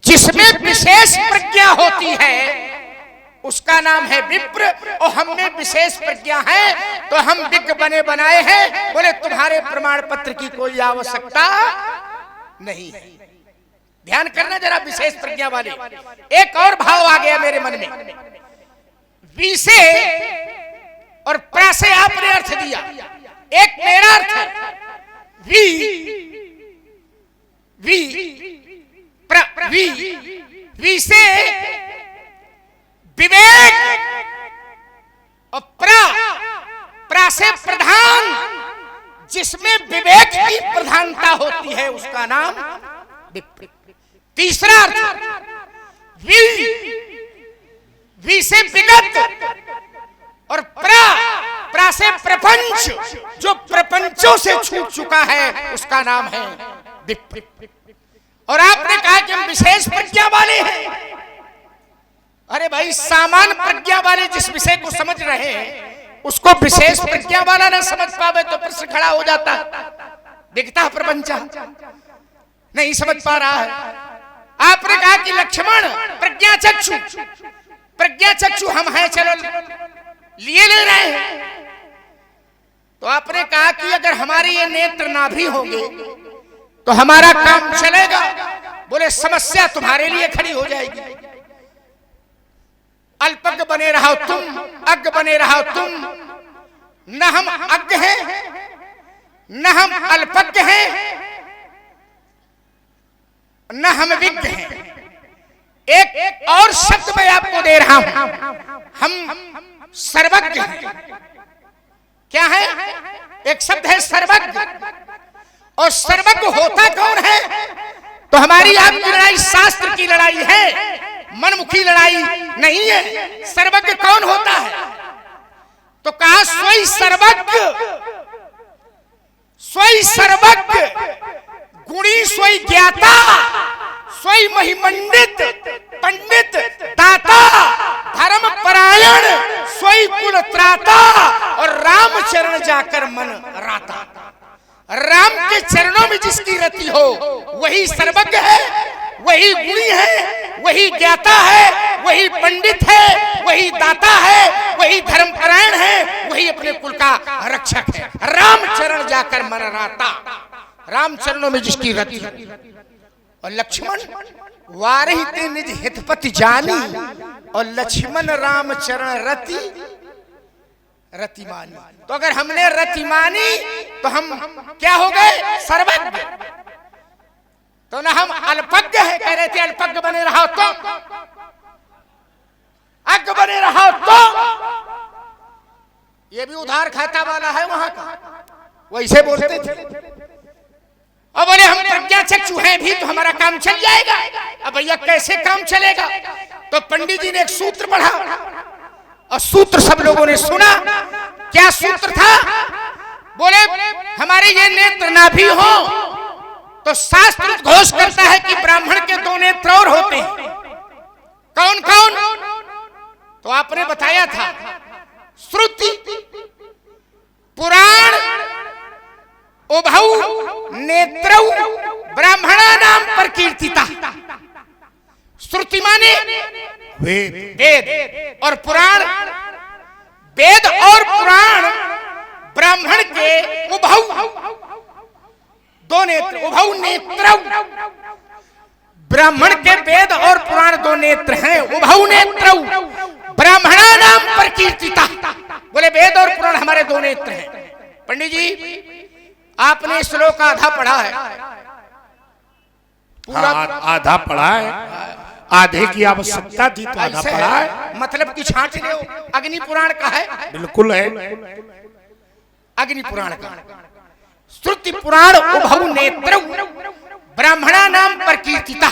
जिसमें विशेष प्रज्ञा होती है उसका नाम है विप्र, और हम में विशेष प्रज्ञा है तो हम विज्ञ बने बनाए हैं। बोले तुम्हारे प्रमाण पत्र की कोई आवश्यकता नहीं है। ध्यान करना जरा, विशेष प्रज्ञा वाले। एक और भाव आ गया मेरे मन में, वी से और प्रा से आपने अर्थ दिया, एक मेरा अर्थ है वी वी से विवेक और प्रा से प्रधान। जिसमें विवेक की प्रधानता होती है उसका नाम विप्र। तीसरा अर्थ वी से विगत और प्रा से प्रपंच। जो प्रपंचों से छूट चुका है उसका नाम है विप्र। और आपने कहा कि हम विशेष प्रज्ञा वाले हैं। अरे भाई, सामान्य प्रज्ञा वाले जिस विषय को समझ रहे हैं उसको विशेष प्रज्ञा वाला न समझ पावे तो प्रश्न खड़ा हो जाता। दिखता है प्रपंच, नहीं समझ पा रहा है। आपने कहा कि लक्ष्मण प्रज्ञा चक्षु हम हैं, चलो लिए ले रहे हैं। तो आपने कहा कि अगर हमारे ये नेत्र ना भी होंगे तो हमारा काम चलेगा। बोले समस्या तुम्हारे लिए खड़ी हो जाएगी। अल्पज्ञ बने रहो तुम, अज्ञ बने रहो तुम। न हम अज्ञ हैं न हम अल्पज्ञ हैं न हम विज्ञ हैं। एक और शब्द मैं आपको दे रहा हूं, हम सर्वज्ञ हैं। क्या है? एक शब्द है सर्वज्ञ। और सर्वज्ञ होता कौन है? तो हमारी आपकी लड़ाई शास्त्र की लड़ाई है, मनमुखी लड़ाई नहीं है। सर्वज्ञ कौन होता है? तो कहा सोई सर्वज्ञ गुणी, सोई ज्ञाता, सोई महिमंडित, पंडित, दाता, धर्म परायण, सोई कुल त्राता, और राम चरण जाकर मन राता। राम के चरणों में जिसकी रति हो वही सर्वज्ञ है, वही गुणी है, वही ज्ञाता है, वही पंडित है, वही दाता है, वही धर्मपरायण है, वही अपने कुल का रक्षक है। राम चरण जाकर मन राता। रामचरणों में जिसकी रति, और लक्ष्मण वारही ते निज हितपति जानी, और लक्ष्मण रामचरण रति रति मानी। तो अगर हमने रति मानी तो हम क्या हो गए? सर्वज्ञ। तो ना हम अल्पज्ञ है, कह रहे थे अल्पज्ञ बने रहो तो, अज्ञ बने रहो तो। ये भी उधार खाता वाला है वहां का, वैसे बोलते थे। और बोले हम प्रज्ञा चक्षु हैं भी तो हमारा काम चल जाएगा। अब भैया कैसे काम चलेगा? तो पंडित जी ने एक सूत्र पढ़ा और सूत्र सब लोगों ने सुना। क्या सूत्र था? बोले हमारे ये नेत्र ना भी हो तो शास्त्र घोष करता है कि ब्राह्मण के 2 नेत्र और होते हैं। कौन कौन? तो आपने बताया था, श्रुति पुराण उभौ नेत्रौ ब्राह्मणा नाम पर कीर्तिता। श्रुति माने वेद और पुराण, वेद और पुराण ब्राह्मण के उभौ 2 नेत्र, उभौ नेत्रौ। ब्राह्मण के वेद और पुराण 2 नेत्र हैं, उभौ नेत्रौ ब्राह्मणा नाम पर कीर्तिता। बोले वेद और पुराण हमारे 2 नेत्र हैं। पंडित जी आपने श्लोक आधा पढ़ा है, पूरा
आधा पढ़ा है, आधे की आवश्यकता थी तो आधा पढ़ा है।
मतलब कि छांट ले। अग्नि पुराण का है,
बिल्कुल है,
अग्नि पुराण का। श्रुति पुराण उभौ नेत्रौ ब्राह्मणा नाम पर कीर्तिता।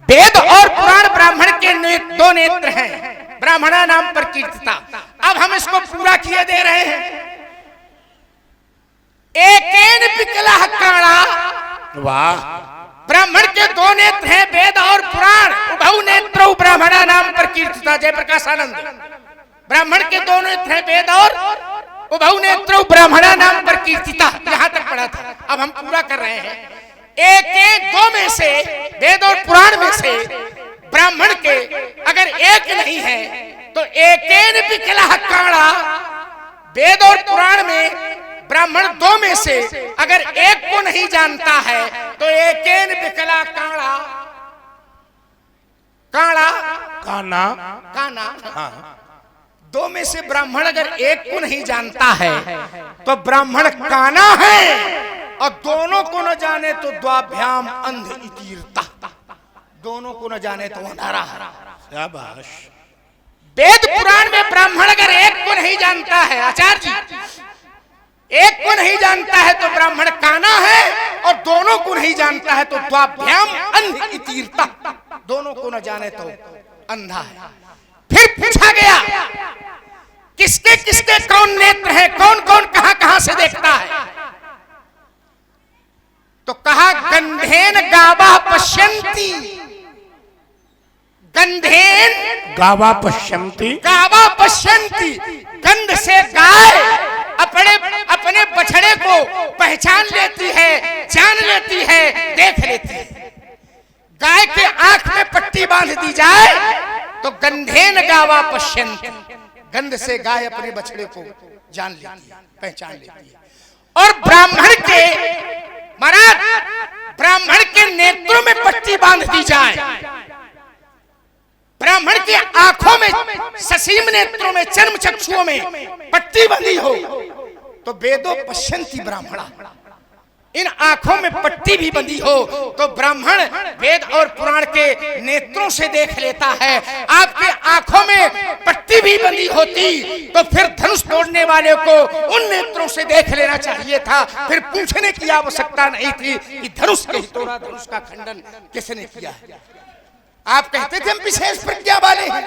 वेद और पुराण ब्राह्मण के 2 नेत्र हैं, ब्राह्मणा नाम पर कीर्तिता। अब हम इसको पूरा किए दे रहे हैं। एकेन विकला काणा।
वाह।
ब्राह्मण के 2 नेत्र हैं, वेद और पुराण, उभौ नेत्रौ ब्राह्मणा नाम पर कीर्तिता। जयप्रकाश आनंद। ब्राह्मण के 2 नेत्र हैं, वेद और उभौ नेत्रौ ब्राह्मणा नाम पर कीर्तिता। यहां तक पढ़ा था। अब हम पूरा कर रहे हैं। एक 2 में से, वेद और पुराण में से ब्राह्मण के अगर एक नहीं है तो एकेन विकला काणा। वेद और पुराण में ब्राह्मण 2 में से अगर एक को नहीं जानता है तो एकेन विकला काणा। काणा
काना
काना। हाँ। 2 में से ब्राह्मण अगर एक को नहीं जानता है तो ब्राह्मण काना है, और दोनों को न जाने तो द्वाभ्याम अंध इतीरता। दोनों को न जाने तो अंधारा है।
शाबाश।
वेद पुराण में ब्राह्मण अगर एक को नहीं जानता है, आचार्य जी, एक को नहीं जानता है तो ब्राह्मण काना है, और दोनों को नहीं जानता है तो द्वाभ्याम अंध इतीरता। दोनों को न जाने तो अंधा है। फिर पूछा गया किसके किसके कौन नेत्र है, कौन कौन कहां कहां से देखता है? तो कहा गंधेन गावा पश्यन्ति। गंधेन
गावा पश्यन्ति।
गावा पश्यन्ति। गंध से गाय अपने अपने बछड़े को पहचान लेती है, जान लेती है, देख लेती है। गाय के आंख में पट्टी बांध दी जाए तो गंधेन गावा पश्यन्ति। गंध से गाय अपने बछड़े को जान लेती है, पहचान लेती है। और ब्राह्मण के महाराज, ब्राह्मण के नेत्रों में पट्टी बांध दी जाए, ब्राह्मण की आंखों में, ससीम नेत्रों में, चर्म चक्षुओं में पट्टी बंधी हो तो वेदो पश्यन्ति ब्राह्मणा। इन आंखों में पट्टी भी बंधी हो तो ब्राह्मण वेद और पुराण के नेत्रों से देख लेता है। आपके आंखों में पट्टी भी बंधी होती तो फिर धनुष तोड़ने वाले को उन नेत्रों से देख लेना चाहिए था। फिर पूछने की आवश्यकता नहीं थी कि धनुष के तोड़ा, धनुष का खंडन किसने किया है। आप कहते थे हम विशेष प्रज्ञा वाले हैं,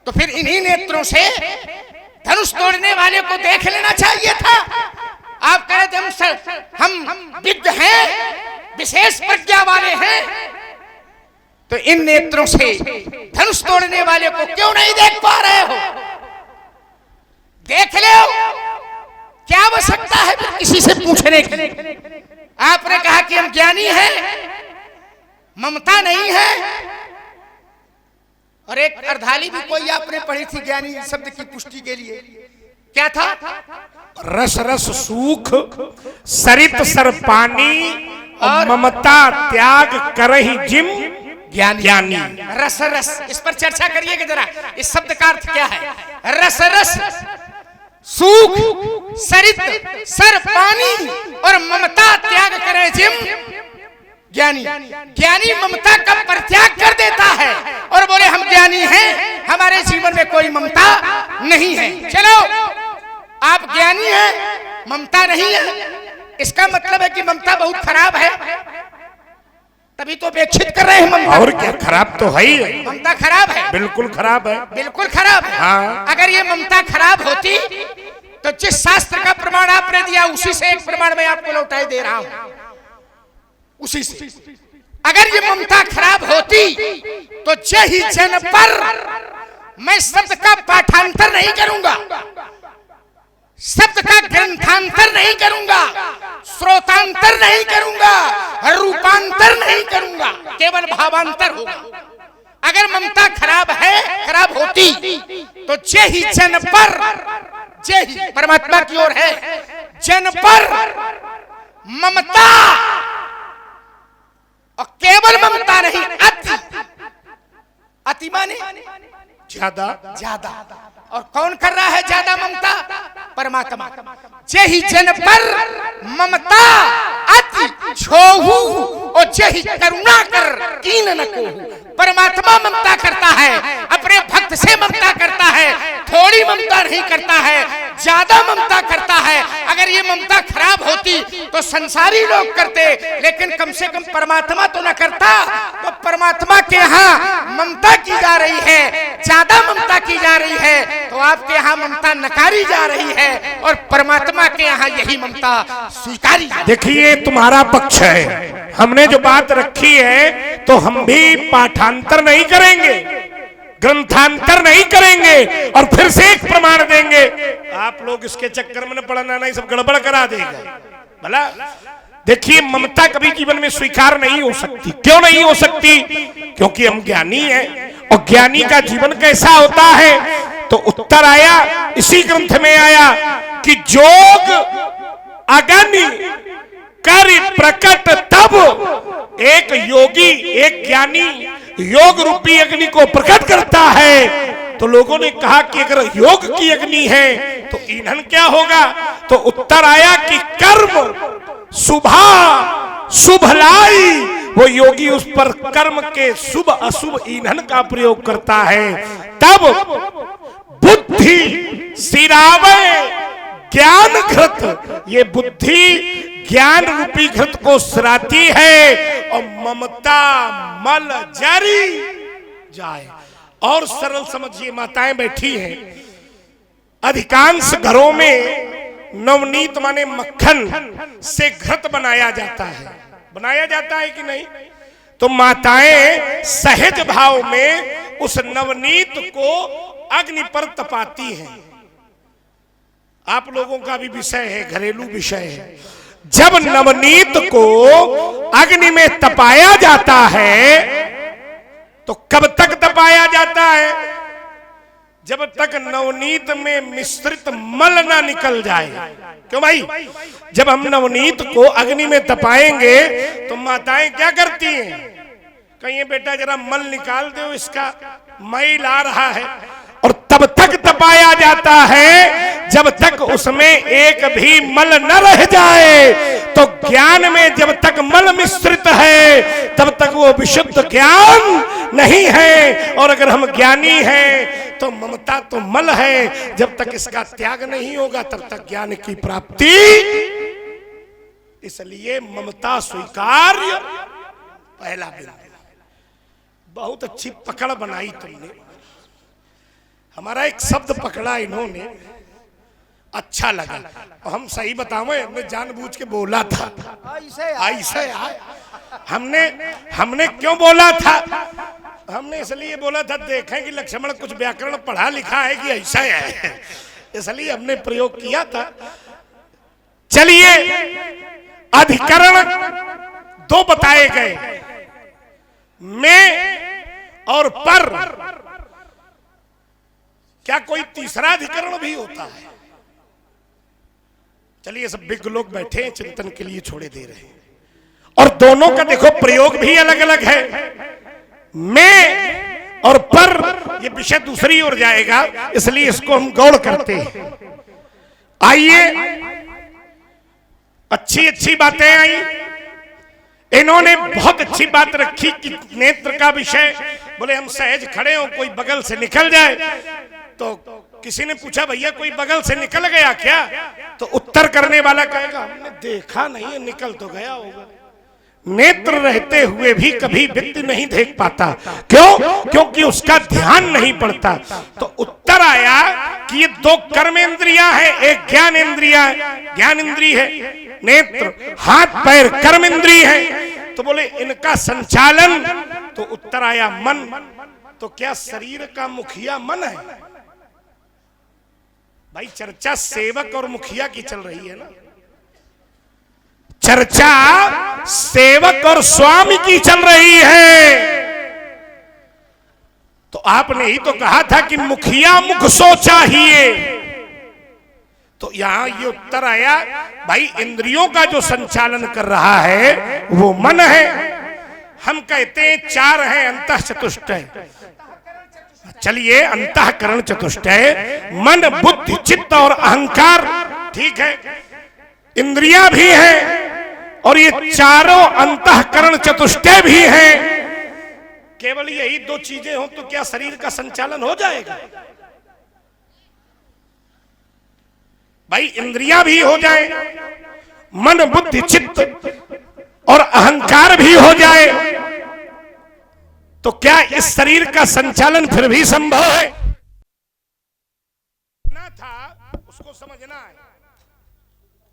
तो फिर इन्हीं नेत्रों से धनुष तोड़ने वाले को देख लेना चाहिए था। आप कह रहे हम विद्ध हैं, विशेष प्रज्ञा वाले हैं, तो इन नेत्रों से धनुष तोड़ने वाले को क्यों नहीं देख पा रहे हो? देख ले, क्या आवश्यकता है किसी से पूछने की? आपने कहा कि हम ज्ञानी हैं, ममता नहीं है। और एक अर्धाली भी कोई आपने पढ़ी थी ज्ञानी शब्द की पुष्टि के लिए, क्या था?
रस रस सूख, सरित सर पानी, और ममता त्याग करहि जिम ज्ञानी।
रस रस, इस पर चर्चा करिएगा जरा, इस शब्द का अर्थ क्या है? रस रस सूख, सरित सर पानी और ममता त्याग करे जिम ज्ञानी। ज्ञानी ममता का परित्याग कर देता है और बोले हम ज्ञानी हैं, हमारे जीवन में कोई ममता नहीं है। चलो आप ज्ञानी हैं, ममता नहीं है, इसका मतलब है कि ममता बहुत खराब है, तभी तो अपेक्षित कर रहे हैं ममता।
और क्या, खराब तो है ही,
ममता खराब है,
बिल्कुल खराब है,
बिल्कुल खराब है।
हाँ।
अगर ये ममता खराब होती तो जिस शास्त्र का प्रमाण आपने दिया उसी से एक प्रमाण मैं आपको लौटाई दे रहा हूं, उसी से। अगर ये ममता खराब होती तो जय जन पर मैं शब्द का पाठांतर नहीं करूंगा, शब्द का ग्रंथांतर नहीं करूंगा, श्रोतांतर नहीं करूंगा, रूपांतर नहीं करूंगा, केवल भावांतर होगा। अगर ममता खराब है, खराब होती तो जय जन पर, जय परमात्मा की ओर है, जन पर ममता, और केवल ममता नहीं, अति, अति माने
ज्यादा,
ज्यादा। और कौन कर रहा है ज्यादा ममता? परमात्मा। जय जन पर ममता अति छोहू और जय करुणा कर कीन न को। परमात्मा ममता करता है, अपने भक्त से ममता करता है, थोड़ी ममता नहीं करता है, ज्यादा ममता करता है। अगर ये ममता खराब होती तो संसारी लोग करते, लेकिन कम से कम परमात्मा तो न करता। तो परमात्मा के यहाँ ममता की जा रही है, ज्यादा ममता की जा रही है, तो आपके यहाँ ममता नकारी जा रही है और परमात्मा के यहाँ यही ममता स्वीकारी।
देखिए तुम्हारा पक्ष है, हमने जो बात रखी है तो हम भी पाठांतर नहीं करेंगे, ग्रंथांतर नहीं करेंगे और फिर से एक प्रमाण देंगे। आप लोग इसके चक्कर में न पड़ना, नहीं सब गड़बड़ करा देगा भला। देखिए ममता कभी जीवन में स्वीकार नहीं हो सकती। क्यों नहीं हो सकती? क्योंकि हम ज्ञानी हैं, और ज्ञानी का जीवन कैसा होता है? तो उत्तर आया, इसी ग्रंथ में आया कि जोग अग्नि कर प्रकट तब एक योगी, एक ज्ञानी योग रूपी अग्नि को प्रकट करता है। तो लोगों ने कहा कि अगर योग की अग्नि है तो ईंधन क्या होगा? तो उत्तर आया कि कर्म शुभा शुभलाई। वो योगी उस पर कर्म के शुभ अशुभ ईंधन का प्रयोग करता है। तब बुद्धि सिरावे ज्ञान घृत, ये बुद्धि ज्ञान रूपी घृत को सिराती है और ममता मल जारी जाए। और सरल समझिए, माताएं बैठी हैं, अधिकांश घरों में नवनीत माने मक्खन से घृत बनाया जाता है, बनाया जाता है कि नहीं? तो माताएं सहज भाव में उस नवनीत को अग्नि पर तपाती हैं। आप लोगों का भी विषय है, घरेलू विषय है। जब नवनीत को अग्नि में तपाया जाता है तो कब तक तपाया जाता है? जब तक नवनीत में मिश्रित मल ना निकल जाए। क्यों भाई? जब हम नवनीत को अग्नि में तपाएंगे तो माताएं क्या करती हैं? कहिए बेटा जरा मल निकाल दो, इसका मैल आ रहा है। और तब तक तपाया जाता है जब तक उसमें एक भी मल न रह जाए। तो ज्ञान में जब तक मल मिश्रित है तब तक वो विशुद्ध ज्ञान नहीं है। और अगर हम ज्ञानी हैं तो ममता तो मल है, जब तक इसका त्याग नहीं होगा तब तक ज्ञान की प्राप्ति। इसलिए ममता स्वीकार्य पहला बिंदु। बहुत अच्छी पकड़ बनाई तुमने, हमारा एक शब्द पकड़ा इन्होंने, अच्छा लगा। और हम सही बतावे, हमने जानबूझ के बोला था ऐसे हमने क्यों बोला था? हमने इसलिए बोला था देखें कि लक्ष्मण कुछ व्याकरण पढ़ा लिखा है कि ऐसा है, इसलिए हमने प्रयोग किया था। चलिए अधिकरण दो बताए गए, में और पर। क्या कोई तीसरा अधिकरण भी होता है? चलिए सब बिग लोग बैठे हैं, चिंतन के लिए छोड़े दे रहे हैं। और दोनों का देखो प्रयोग भी अलग अलग है। मैं और पर ये विषय दूसरी ओर जाएगा, इसलिए इसको हम गौड़ करते हैं। आइए, अच्छी अच्छी बातें आई। इन्होंने बहुत अच्छी बात रखी कि नेत्र का विषय, बोले हम सहज खड़े हो, कोई बगल से निकल जाए। तो किसी ने पूछा भैया कोई बगल से निकल गया क्या? तो उत्तर करने वाला कहेगा हमने देखा नहीं है, निकल तो गया होगा। नेत्र रहते हुए भी कभी व्यक्ति नहीं देख पाता। क्यों? क्योंकि उसका ध्यान नहीं पड़ता। तो उत्तर आया कि ये दो कर्मेंद्रियां हैं, एक ज्ञान इंद्रिया है, ज्ञान इंद्रिय है नेत्र, हाथ पैर कर्मेंद्रिय है। तो बोले इनका संचालन, तो उत्तर आया मन। तो क्या शरीर का मुखिया मन है? भाई चर्चा सेवक और मुखिया की चल रही है ना, चर्चा सेवक और स्वामी की चल रही है। तो आपने ही तो कहा था कि मुखिया मुख सो चाहिए। तो यहां ये उत्तर आया, भाई इंद्रियों का जो संचालन कर रहा है वो मन है। हम कहते हैं चार हैं अंतः चतुष्टय। चलिए अंतःकरण चतुष्टय, मन बुद्धि चित्त और अहंकार, ठीक है, इंद्रियां भी हैं और ये चारों अंतःकरण चतुष्टय भी हैं। केवल यही दो चीजें हो तो क्या शरीर का संचालन हो जाएगा? भाई इंद्रियां भी हो जाए, मन बुद्धि चित्त और अहंकार भी हो जाए, तो क्या इस शरीर का संचालन फिर भी संभव है? ना था उसको समझना है।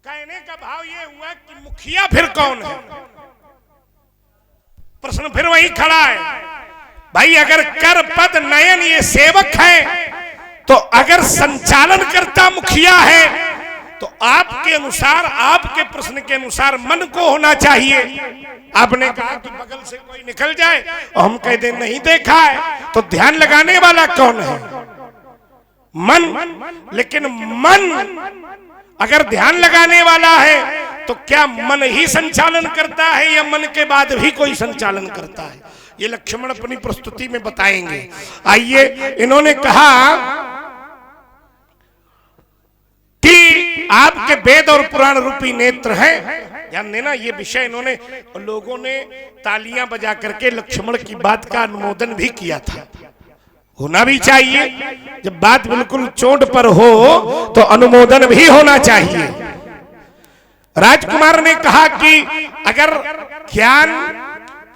कहने का भाव ये हुआ कि मुखिया फिर कौन है? प्रश्न फिर वही खड़ा है। भाई अगर कर पद नयन ये सेवक है, तो अगर संचालन करता मुखिया है, तो आपके अनुसार, आपके प्रश्न के अनुसार मन को होना चाहिए। आपने कहा कि बगल से कोई निकल जाए और हम कह दें नहीं देखा है, तो ध्यान लगाने वाला कौन है? मन। लेकिन मन अगर ध्यान लगाने वाला है तो क्या मन ही संचालन करता है या मन के बाद भी कोई संचालन करता है? ये लक्ष्मण अपनी प्रस्तुति में बताएंगे। आइए, इन्होंने कहा कि आपके वेद और पुराण रूपी नेत्र हैं। ध्यान देना, ये विषय इन्होंने, लोगों ने तालियां बजा करके लक्ष्मण की बात का अनुमोदन भी किया था। होना भी चाहिए, जब बात बिल्कुल चोट पर हो तो अनुमोदन भी होना चाहिए। राजकुमार ने कहा कि अगर ज्ञान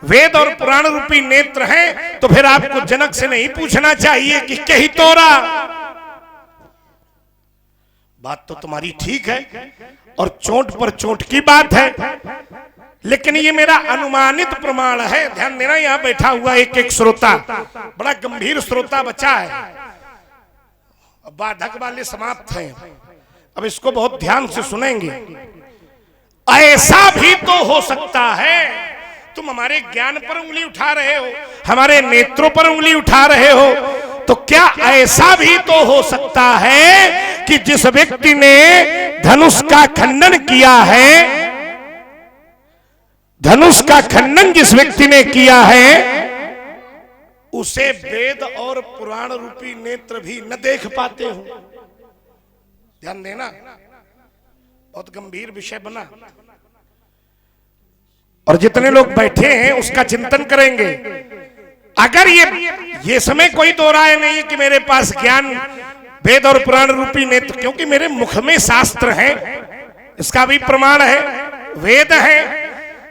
वेद और पुराण रूपी नेत्र हैं, तो फिर आपको जनक से नहीं पूछना चाहिए कि कही तोरा। बात तो तुम्हारी ठीक है और चोट पर चोट की बात है, लेकिन ये मेरा अनुमानित प्रमाण है। ध्यान देना, यहां बैठा हुआ एक एक श्रोता, बड़ा गंभीर श्रोता बचा है। बाधक वाले समाप्त हैं, अब इसको बहुत ध्यान से सुनेंगे। ऐसा भी तो हो सकता है, तुम हमारे ज्ञान पर उंगली उठा रहे हो, हमारे नेत्रों पर उंगली उठा रहे हो, तो क्या ऐसा भी तो हो सकता है कि जिस व्यक्ति ने धनुष का खंडन किया है, धनुष का खंडन जिस व्यक्ति ने किया है, उसे वेद और पुराण रूपी नेत्र भी न देख पाते हो? ध्यान देना, बहुत गंभीर विषय बना और जितने लोग बैठे हैं उसका चिंतन करेंगे। अगर ये समय कोई दो राय नहीं है कि मेरे पास ज्ञान वेद और पुराण रूपी नेत्र, क्योंकि मेरे मुख में शास्त्र है, इसका भी प्रमाण है, वेद है,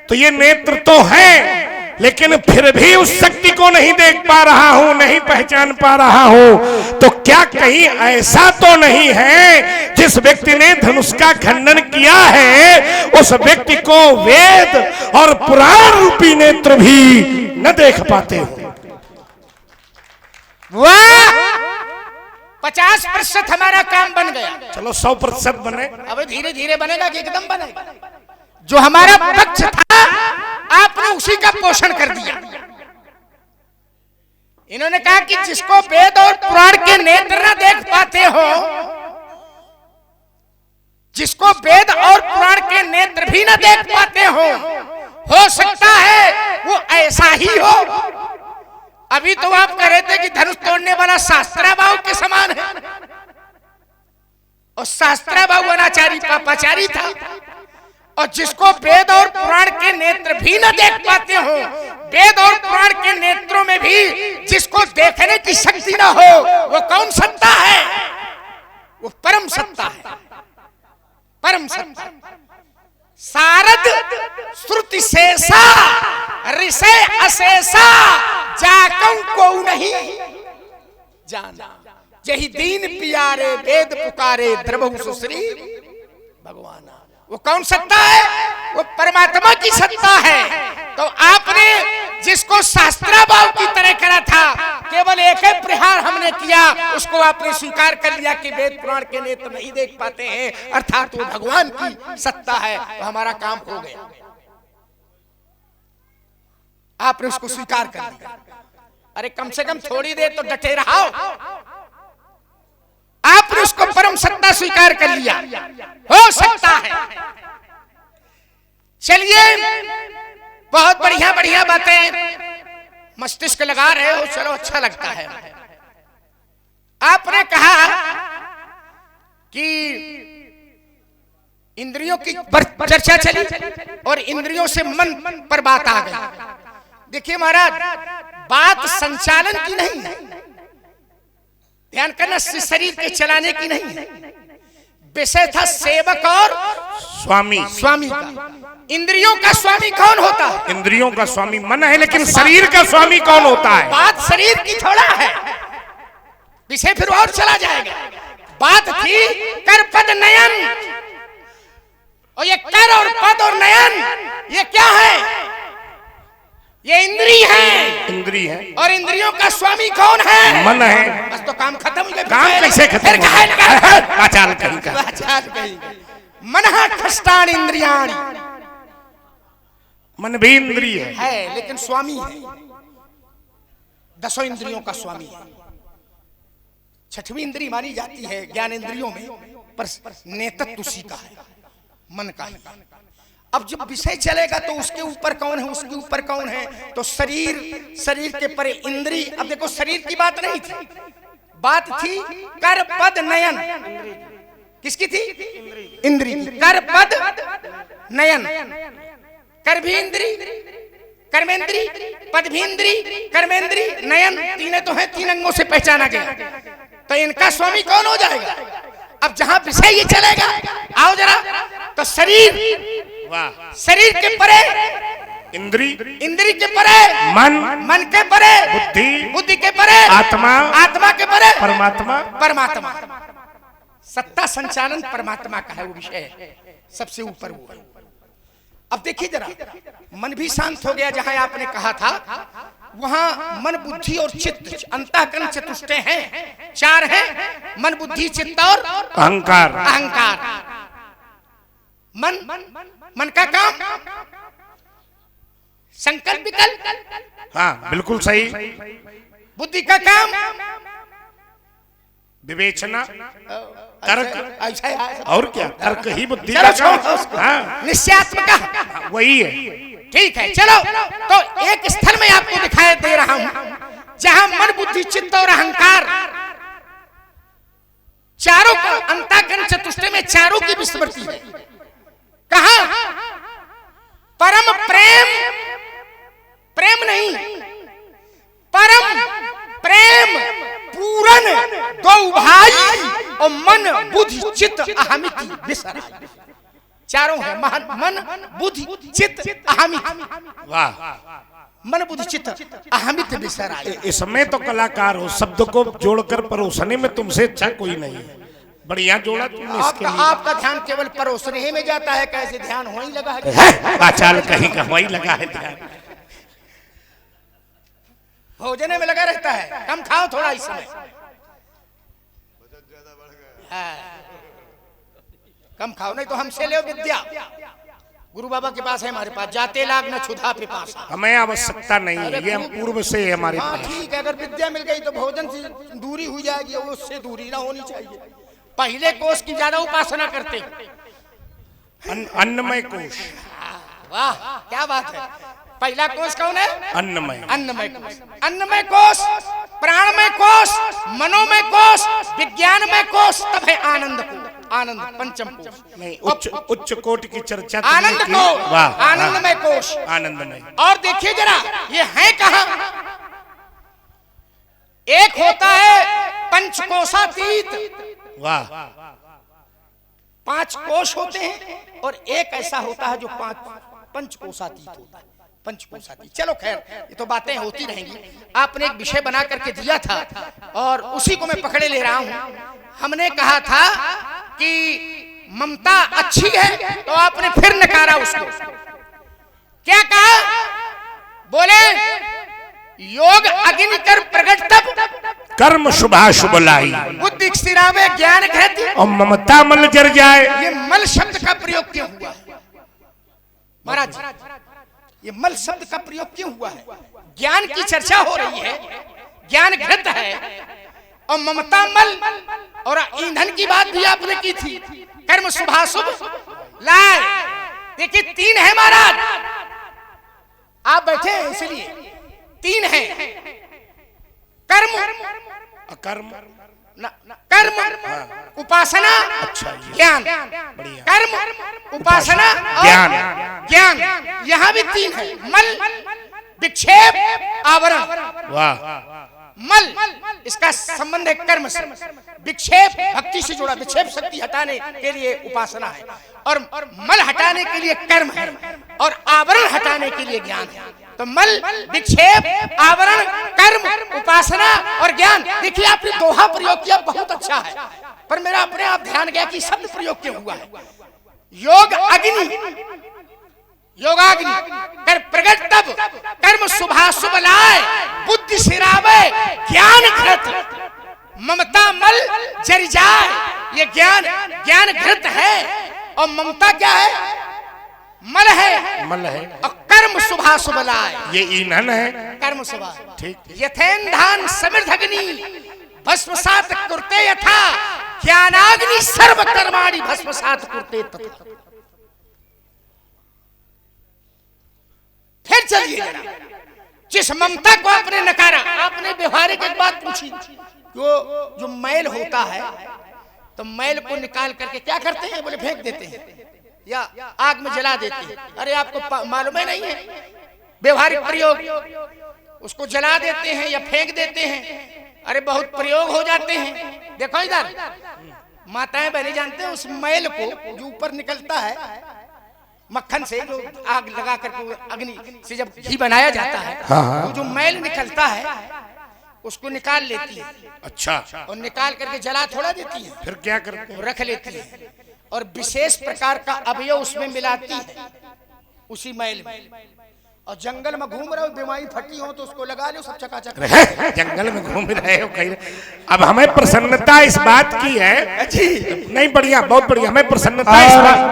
तो ये नेत्र तो है, लेकिन फिर भी उस शक्ति को नहीं देख पा रहा हूं, नहीं पहचान पा रहा हूं। तो क्या कहीं ऐसा तो नहीं है जिस व्यक्ति ने धनुष का खंडन किया है, उस व्यक्ति को वेद और पुराण रूपी नेत्र भी न देख पाते हो?
वाह, 50% हमारा काम बन गया।
चलो 100% बने,
अब धीरे धीरे बनेगा कि एकदम बनेगा। जो हमारा पक्ष था आपने उसी का पोषण कर दिया। इन्होंने कहा कि जिसको वेद और पुराण के नेत्र न देख पाते हो, जिसको वेद और पुराण के नेत्र भी न देख पाते हो सकता है वो ऐसा ही हो। अभी तो आप कह रहे थे कि धनुष तोड़ने वाला शास्त्राबाहु के समान है, और शास्त्राबाहु अनाचारी पापाचारी था। और जिसको वेद और पुराण के नेत्र भी न देख पाते हो, वेद और पुराण के नेत्रों में भी जिसको देखने की शक्ति न हो, वो कौन सत्ता है? वो परम सत्ता है, परम सत्ता। सारद श्रुति शेषा ऋषय अशेषा जाकौ को नहीं जाना। यही दीन पियारे वेद पुकारे द्रवहु सुश्री भगवान। वो कौन सत्ता है? वो परमात्मा की सत्ता है। तो आपने जिसको शास्त्राबाहु की तरह करा था, केवल एक ही प्रहार हमने किया, उसको आपने स्वीकार कर लिया कि वेद पुराण के नेत्र नहीं देख पाते हैं, अर्थात वो भगवान की सत्ता है। तो हमारा काम हो गया, आपने उसको स्वीकार कर लिया। अरे कम से कम थोड़ी देर तो डटे रहो। आपने उसको परम सत्ता स्वीकार कर लिया, हो सकता है। चलिए, बहुत बढ़िया बढ़िया बातें मस्तिष्क लगा रहे हो, चलो अच्छा लगता है। आपने कहा कि इंद्रियों की चर्चा चली और इंद्रियों से मन पर बात आ गई। देखिए महाराज, बात संचालन की नहीं है, ध्यान करना, शरीर के चलाने की नहीं है। विषय था सेवक और
स्वामी।
स्वामी का। इंद्रियों का स्वामी कौन होता है?
इंद्रियों का स्वामी मन है, लेकिन शरीर का स्वामी कौन होता है?
बात शरीर की थोड़ा है, विषय फिर और चला जाएगा। बात थी कर पद नयन, और ये कर और पद और नयन ये क्या है? ये इंद्री है।
इंद्री है,
और इंद्रियों का स्वामी कौन है?
मन है।
बस तो काम खत्म हो गया।
काम कैसे खत्म हो गया? आचार कहीं का। मनः खष्टानि इंद्रियाणि, मन भी इंद्रिय
है लेकिन स्वामी है, 10 इंद्रियों का स्वामी है। 6वीं इंद्री मानी जाती है ज्ञान इंद्रियों में, पर नेतृत्व उसी का है, मन का है। अब जब विषय चलेगा तो उसके ऊपर कौन है, उसके ऊपर कौन है? तो शरीर, शरीर के परे इंद्री। अब देखो, शरीर की बात नहीं थी, बात थी कर पद नयन। किसकी थी? इंद्री। कर पद नयन, कर भी इंद्री, कर्मेंद्री, पद भी इंद्री, कर्मेंद्री, नयन, तीनों तो है, 3 अंगों से पहचाना गया। तो इनका स्वामी कौन हो जाएगा? अब जहां विषय ये चलेगा, आओ जरा, तो शरीर, शरीर के परे
इंद्री,
इंद्री के परे
मन,
मन के परे
बुद्धि,
बुद्धि के परे
आत्मा,
आत्मा के परे
परमात्मा।
परमात्मा। सत्ता संचालन परमात्मा का है, वो विषय सबसे ऊपर वो है। अब देखिए जरा, मन भी शांत हो गया। जहां आपने कहा था वहां मन, बुद्धि और चित्त, अंतःकरण चतुष्टय हैं, 4 हैं, मन, बुद्धि, चित्त और
अहंकार।
अहंकार। मन, मन का काम संकल्प विकल्प।
हाँ, बिल्कुल सही।
बुद्धि का काम
विवेचना, तर्क,
ऐसा है।
और क्या? तर्क ही बुद्धि
चलो
का
छोड़ो
काम।
उसको।
हाँ,
निश्चयात्मक
वही है।
ठीक है। चलो, तो एक स्थल में आपको दिखाई दे रहा हूं जहां मन, बुद्धि, चित्त और अहंकार, चारों को अंतःकरण चतुष्टय में चारों की विस्मृति है। कहा? परम प्रेम, प्रेम नहीं, परम प्रेम पूरन 2 भाई, और मन, बुद्धि, चित्त, अहमिति विसराई। चारों है, मन, बुद्धि, चित्त, अहमिति।
वाह,
मन, बुद्धि, चित्त, अहमिति विसराई।
इसमें तो कलाकार हो, शब्द को जोड़कर परोसने में तुमसे अच्छा कोई नहीं है। बढ़िया जोड़ा तुमने इसके लिए।
आपका ध्यान केवल परोसने ही में जाता है, कैसे ध्यान वहीं लगा है?
आचार कहीं का वहीं लगा है ध्यान।
भोजन में लगा रहता है। कम खाओ थोड़ा इस समय। कम खाओ, नहीं तो हमसे ले विद्या। गुरु बाबा के पास है, हमारे पास जाते लाग न क्षुधा पिपासा।
हमें आवश्यकता नहीं है, ये हम पूर्व से है हमारे पास।
ठीक है, अगर विद्या मिल गई तो भोजन से दूरी हो जाएगी, और उससे दूरी ना होनी चाहिए। पहले कोष की ज्यादा उपासना करते,
अन्नमय कोश।
वाह क्या बात है। पहला कोश कौन है?
अन्नमय।
अन्नमय कोश। अन्नमय कोश, प्राणमय कोश, मनोमय कोश, विज्ञानमय कोश, तब है आनंद कोश। आनंद पंचम कोश
नहीं, उच्च कोट की चर्चा
आनंद
की।
कोश,
वाह,
आनंदमय कोश,
आनंदमय।
और देखिए जरा ये है कहां? एक होता है पंचकोशातीत,
वाह,
5 कोश होते हैं, और एक ऐसा होता है जो 5 पंचकोशातीत होता है। पंचकोशातीत, चलो खैर ये तो बातें होती रहेंगी। आपने एक विषय बना करके दिया था और उसी को मैं पकड़े ले रहा हूं। हमने कहा था कि ममता अच्छी है, तो आपने फिर नकारा उसको। क्या कहा? बोले योग अग्नि कर प्रगट तब
कर्म शुभाशुभ लाई,
बुद्धि सिरावे ज्ञान घृत
और ममता मल जर जाए।
ये मल शब्द का प्रयोग क्यों हुआ है महाराज? ये मल शब्द का प्रयोग क्यों हुआ है? ज्ञान की चर्चा हो रही है, ज्ञान घृत है, और ममता मल, और ईंधन की बात भी आपने की थी। कर्म शुभाशुभ लाए। देखिए 3 है महाराज, आप बैठे हैं इसलिए 3 है। कर्म,
अकर्म,
कर्म, उपासना,
अच्छा,
ज्ञान।
बढ़िया।
कर्म, उपासना और
ज्ञान।
ज्ञान, यहाँ भी 3 है। मल, विक्षेप, आवरण।
वाह,
मल इसका संबंध है कर्म से, विक्षेप भक्ति से जुड़ा, विक्षेप शक्ति हटाने के लिए उपासना है, और मल हटाने के लिए कर्म है, और आवरण हटाने के लिए ज्ञान है। तो मल, विक्षेप, आवरण, कर्म, उपासना और ज्ञान। देखिए आपने दोहा प्रयोग किया, बहुत अच्छा है, पर मेरा अपने आप ध्यान गया कि शब्द प्रयोग क्यों हुआ है। योग अग्नि, योगाग्नि कर प्रगट तब कर्म शुभाशुभ लाए, बुद्धि सिरावे ज्ञान घृत, ममता मल जर जाए। ये ज्ञान घृत है, और ममता क्या है? मल है,
मल है,
और कर्म शुभाशुभ लाए,
ये ईंधन है।
कर्म शुभा।
ठीक।
यथेन्धान समृद्धग्नि भस्मसात कुरते यथा, ज्ञानाग्नि सर्व कर्माणि भस्मसात कुरते तथा। फिर चलिए जरा, जिस ममता को आपने नकारा, आपने व्यवहारिक एक बात पूछी, जो मैल होता है, तो मैल को निकाल करके क्या करते हैं? बोले फेंक देते हैं या आग में जला देते हैं। अरे आपको मालूम है नहीं है व्यवहारिक प्रयोग? उसको जला देते हैं या फेंक देते हैं। अरे बहुत प्रयोग हो जाते हैं। देखो इधर, माताएं बहनें जानते हैं उस मैल को जो ऊपर निकलता है मक्खन से, जो आग लगा करके अग्नि से जब घी बनाया जाता है, तो जो मैल निकलता है उसको निकाल लेती है।
अच्छा,
और निकाल करके जला थोड़ा देती है,
फिर क्या करते हैं?
रख लेती है, और विशेष प्रकार का अवयव उसमें मिलाती है उसी मैल में। और जंगल में घूम रहे हो, बीमारी फटी हो तो उसको लगा लो, सब चकाचक।
जंगल में घूम रहे हो कहीं। अब हमें प्रसन्नता इस बात की है जी, नहीं बढ़िया, बहुत बढ़िया। हमें प्रसन्नता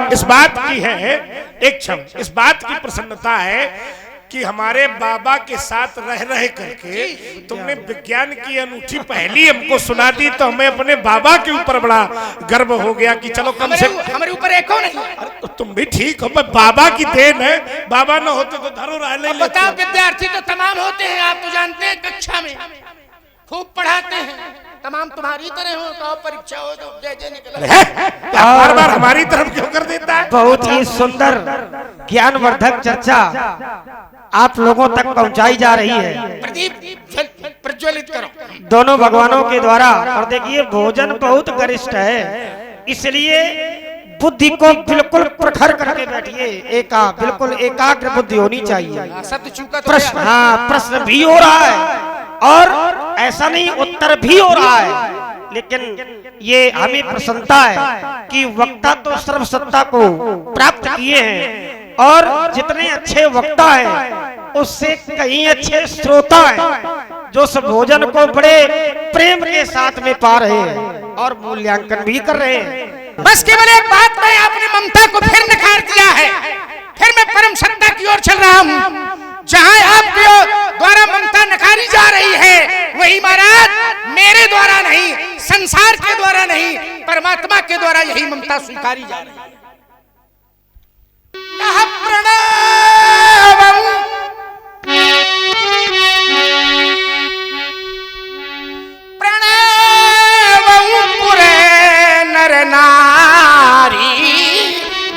इस बात की है, एक क्षण, इस बात की प्रसन्नता है कि हमारे बाबा के साथ रह रहे करके तुमने विज्ञान की अनूठी पहली हमको सुना दी, तो हमें अपने बाबा के ऊपर बड़ा गर्व हो गया कि चलो कम से
हमारे ऊपर एक हो नहीं।
तो तुम भी ठीक हो, पर बाबा की देन है, बाबा न होते तो धरो रह ले।
बताओ, विद्यार्थी तो तमाम होते हैं, आप तो जानते हैं, कक्षा में खूब पढ़ाते हैं, तमाम तुम्हारी तरह हो, तो परीक्षा हो तो जय निकल।
बार बार हमारी तरफ क्यों कर देता है?
बहुत ही सुंदर ज्ञानवर्धक चर्चा आप लोगों तक पहुंचाई जा रही है।
प्रदीप प्रज्वलित करो
दोनों भगवानों के द्वारा। और देखिए भोजन बहुत गरिष्ठ है, इसलिए बुद्धि को बिल्कुल प्रखर करके बैठिए। बिल्कुल एकाग्र बुद्धि होनी चाहिए।
शब्द चूका तो
प्रश्न, हाँ प्रश्न भी हो रहा है और ऐसा नहीं उत्तर भी हो रहा है, लेकिन ये हमें प्रसन्नता है कि वक्ता तो सर्वसत्ता को प्राप्त किए हैं, और जितने अच्छे वक्ता हैं उससे कहीं अच्छे श्रोता हैं जो उस भोजन को बड़े प्रेम के साथ में पा रहे हैं और मूल्यांकन भी कर रहे हैं।
बस केवल एक बात में आपने ममता को फिर नकार दिया है। फिर मैं परम सत्ता की ओर चल रहा हूँ। जहाँ आपके द्वारा ममता नकारी जा रही है, वही महाराज मेरे द्वारा नहीं, संसार के द्वारा नहीं, परमात्मा के द्वारा यही ममता स्वीकारी जा रही है। कहा प्रणवं प्रणवं पुरे नर नारी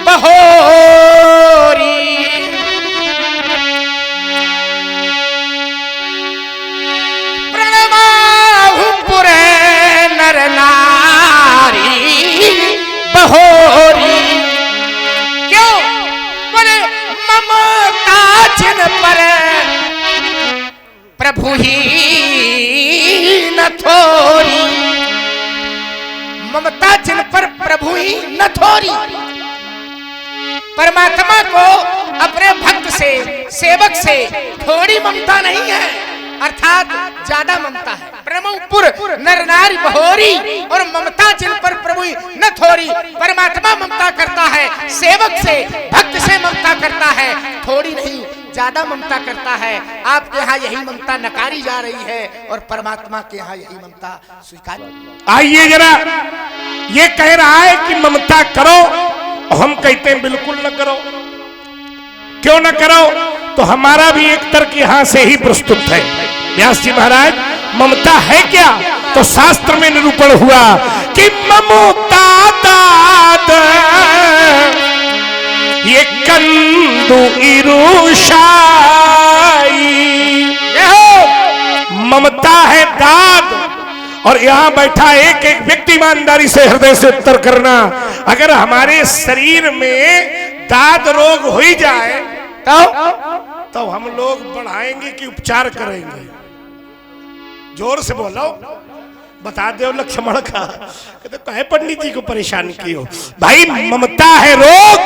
बहोरी प्रणमाहु पुरे नर नारी बहोरी। क्यों? बोले ममता जिन पर प्रभु ही न थोरी, ममता जिन पर प्रभु ही न थोरी। परमात्मा को अपने भक्त से, सेवक से थोड़ी ममता नहीं है, अर्थात ज्यादा ममता है। प्रमुपुर नर नारी बहोरी, और ममता जिन पर प्रभु न थोड़ी। परमात्मा ममता करता है, सेवक से, भक्त से ममता करता है, थोड़ी नहीं ज्यादा ममता करता है। आपके यहाँ यही ममता नकारी जा रही है और परमात्मा के यहाँ यही ममता स्वीकार।
आइए जरा, ये कह रहा है कि ममता करो, हम कहते हैं बिल्कुल न करो। क्यों न करो? तो हमारा भी एक तर्क यहां से ही प्रस्तुत है। व्यास जी महाराज, ममता है क्या? तो शास्त्र में निरूपण हुआ कि ममता दाद ये कंदु इरुषाई, ममता है दाद। और यहां बैठा एक एक व्यक्ति ईमानदारी से हृदय से उत्तर करना, अगर हमारे शरीर में दाद रोग हो ही जाए तो हम लोग बढ़ाएंगे कि उपचार करेंगे? जोर से बोलो, बता दो लक्ष्मण का। कहते कहे पंडित जी को परेशान कियो भाई, ममता है रोग,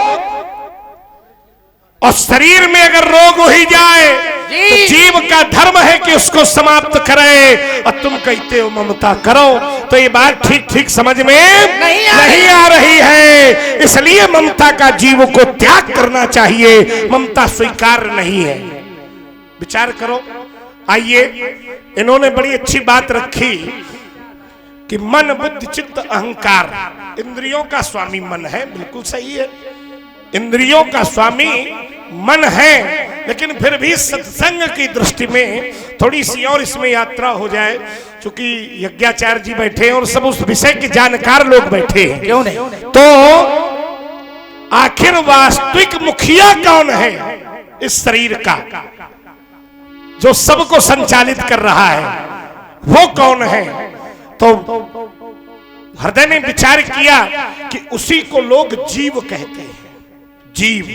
और शरीर में अगर रोग हो ही जाए तो जीव का धर्म है कि उसको समाप्त करे, और तुम कहते हो ममता करो। तो ये बात ठीक ठीक समझ में नहीं आ रही है। इसलिए ममता का जीव को त्याग करना चाहिए, ममता स्वीकार नहीं है। विचार करो। आइए, इन्होंने बड़ी अच्छी बात रखी कि मन बुद्धि चित्त अहंकार, इंद्रियों का स्वामी मन है। बिल्कुल सही है, इंद्रियों का स्वामी मन है, लेकिन फिर भी सत्संग की दृष्टि में थोड़ी सी और इसमें यात्रा हो जाए। चूंकि यज्ञाचार्य जी बैठे हैं और सब उस विषय के जानकार लोग बैठे हैं, क्यों नहीं? तो आखिर वास्तविक मुखिया कौन है इस शरीर का, जो सबको संचालित कर रहा है, वो कौन है? तो हृदय ने विचार किया कि उसी को लोग जीव कहते हैं। जीव,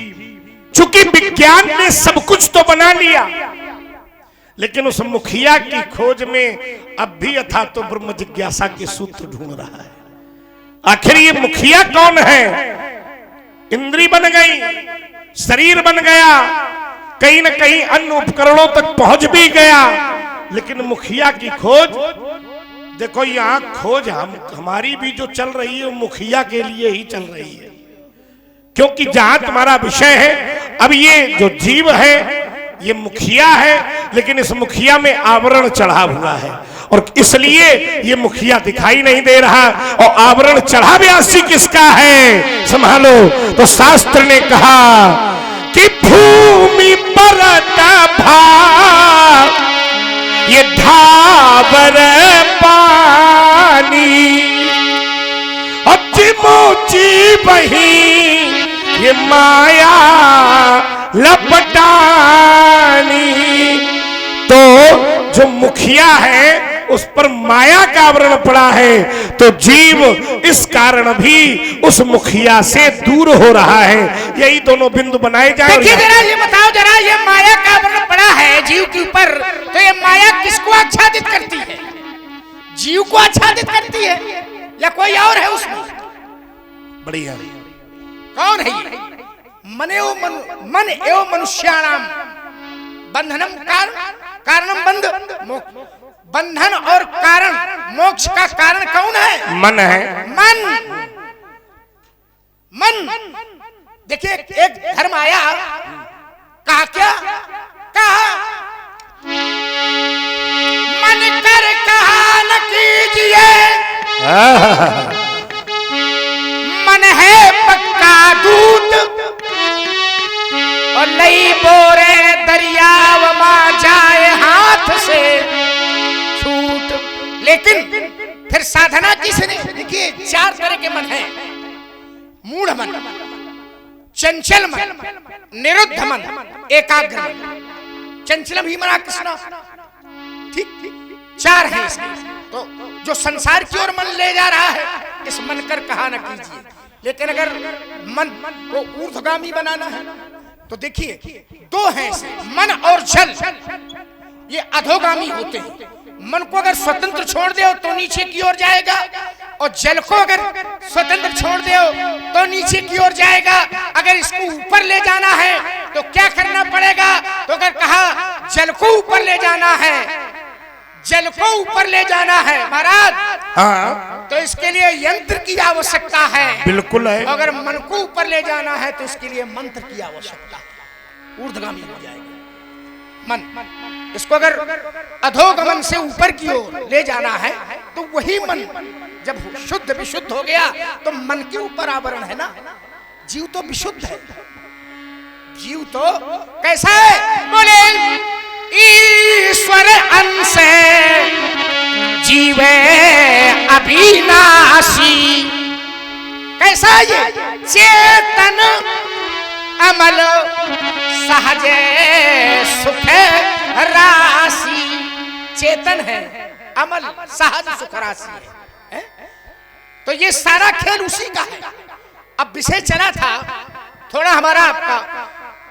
चूंकि विज्ञान ने सब कुछ तो बना लिया, लेकिन उस मुखिया की खोज में अब भी अथा तो ब्रह्म जिज्ञासा के सूत्र ढूंढ रहा है। आखिर ये मुखिया कौन है? इंद्री बन गई, शरीर बन गया, कहीं न कहीं अन्य उपकरणों तक पहुंच भी गया, लेकिन मुखिया की खोज, देखो यहां खोज हमारी भी जो चल रही है वो मुखिया के लिए ही चल रही है। क्योंकि जहां तुम्हारा विषय है, अब ये जो जीव है ये मुखिया है, लेकिन इस मुखिया में आवरण चढ़ा हुआ है, और इसलिए ये मुखिया दिखाई नहीं दे रहा। और आवरण चढ़ा व्यास जी किसका है, संभालो। तो शास्त्र ने कहा कि भूमि परत भाव ये धावर पानी, मोची बही ये माया लपटानी। तो जो मुखिया है उस पर माया का आवरण पड़ा है, तो जीव इस कारण भी उस मुखिया से दूर हो रहा है। यही दोनों बिंदु बनाए जाए।
देखिए जरा, ये बताओ जरा, ये माया का आवरण पड़ा है जीव के ऊपर, तो ये माया किसको आच्छादित करती है? जीव को आच्छादित करती है या कोई और है उसमें?
बढ़िया,
कौन है ये? मन एवं मनुष्याणाम बंधनम कारणम बंध मोक्ष। बंधन और कारण, मोक्ष का कारण कौन है?
मन है।
मन देखिए, एक धर्म आया, कहा क्या? कहा मन कर कहा न कीजिए, मन है पक्का दूत, दरियाव मां जाए हाथ से छूट। लेकिन फिर साधना किसने? देखिए 4 तरह के मन हैं। मूढ़ मन, चंचल मन, निरुद्ध मन, एकाग्र मन। चंचलम ही मना कृष्णा, ठीक 4 हैं इसमें। तो जो संसार की ओर मन ले जा रहा है, इस मन कर कहा न कीजिए। लेकिन अगर मन को ऊर्ध्वगामी बनाना है तो देखिए 2 हैं इसमें, मन और जल, ये अधोगामी होते हैं। मन को अगर स्वतंत्र छोड़ दो तो नीचे की ओर जाएगा, और जल को अगर स्वतंत्र छोड़ दो तो नीचे की ओर जाएगा। अगर इसको ऊपर ले जाना है तो क्या करना पड़ेगा? तो अगर कहा जल को ऊपर ले जाना है, जल को ऊपर ले जाना है महाराज,
हाँ
तो इसके लिए यंत्र की आवश्यकता है।
बिल्कुल है।
अगर मन को ऊपर ले जाना है तो इसके लिए मंत्र की आवश्यकता है। ऊर्ध्वगामी हो जाएगा मन। इसको अगर अधोगमन से ऊपर की ओर ले जाना है तो वही मन जब शुद्ध विशुद्ध हो गया तो मन के ऊपर आवरण है ना। जीव तो विशुद्ध है, जीव तो कैसा है? बोले ईश्वर अंश जीवे अविनाशी। कैसा ये? चेतन अमल सहज सुख राशि। चेतन है, अमल सहज सुख राशि है। तो ये सारा खेल उसी का है। अब विषय चला था थोड़ा हमारा आपका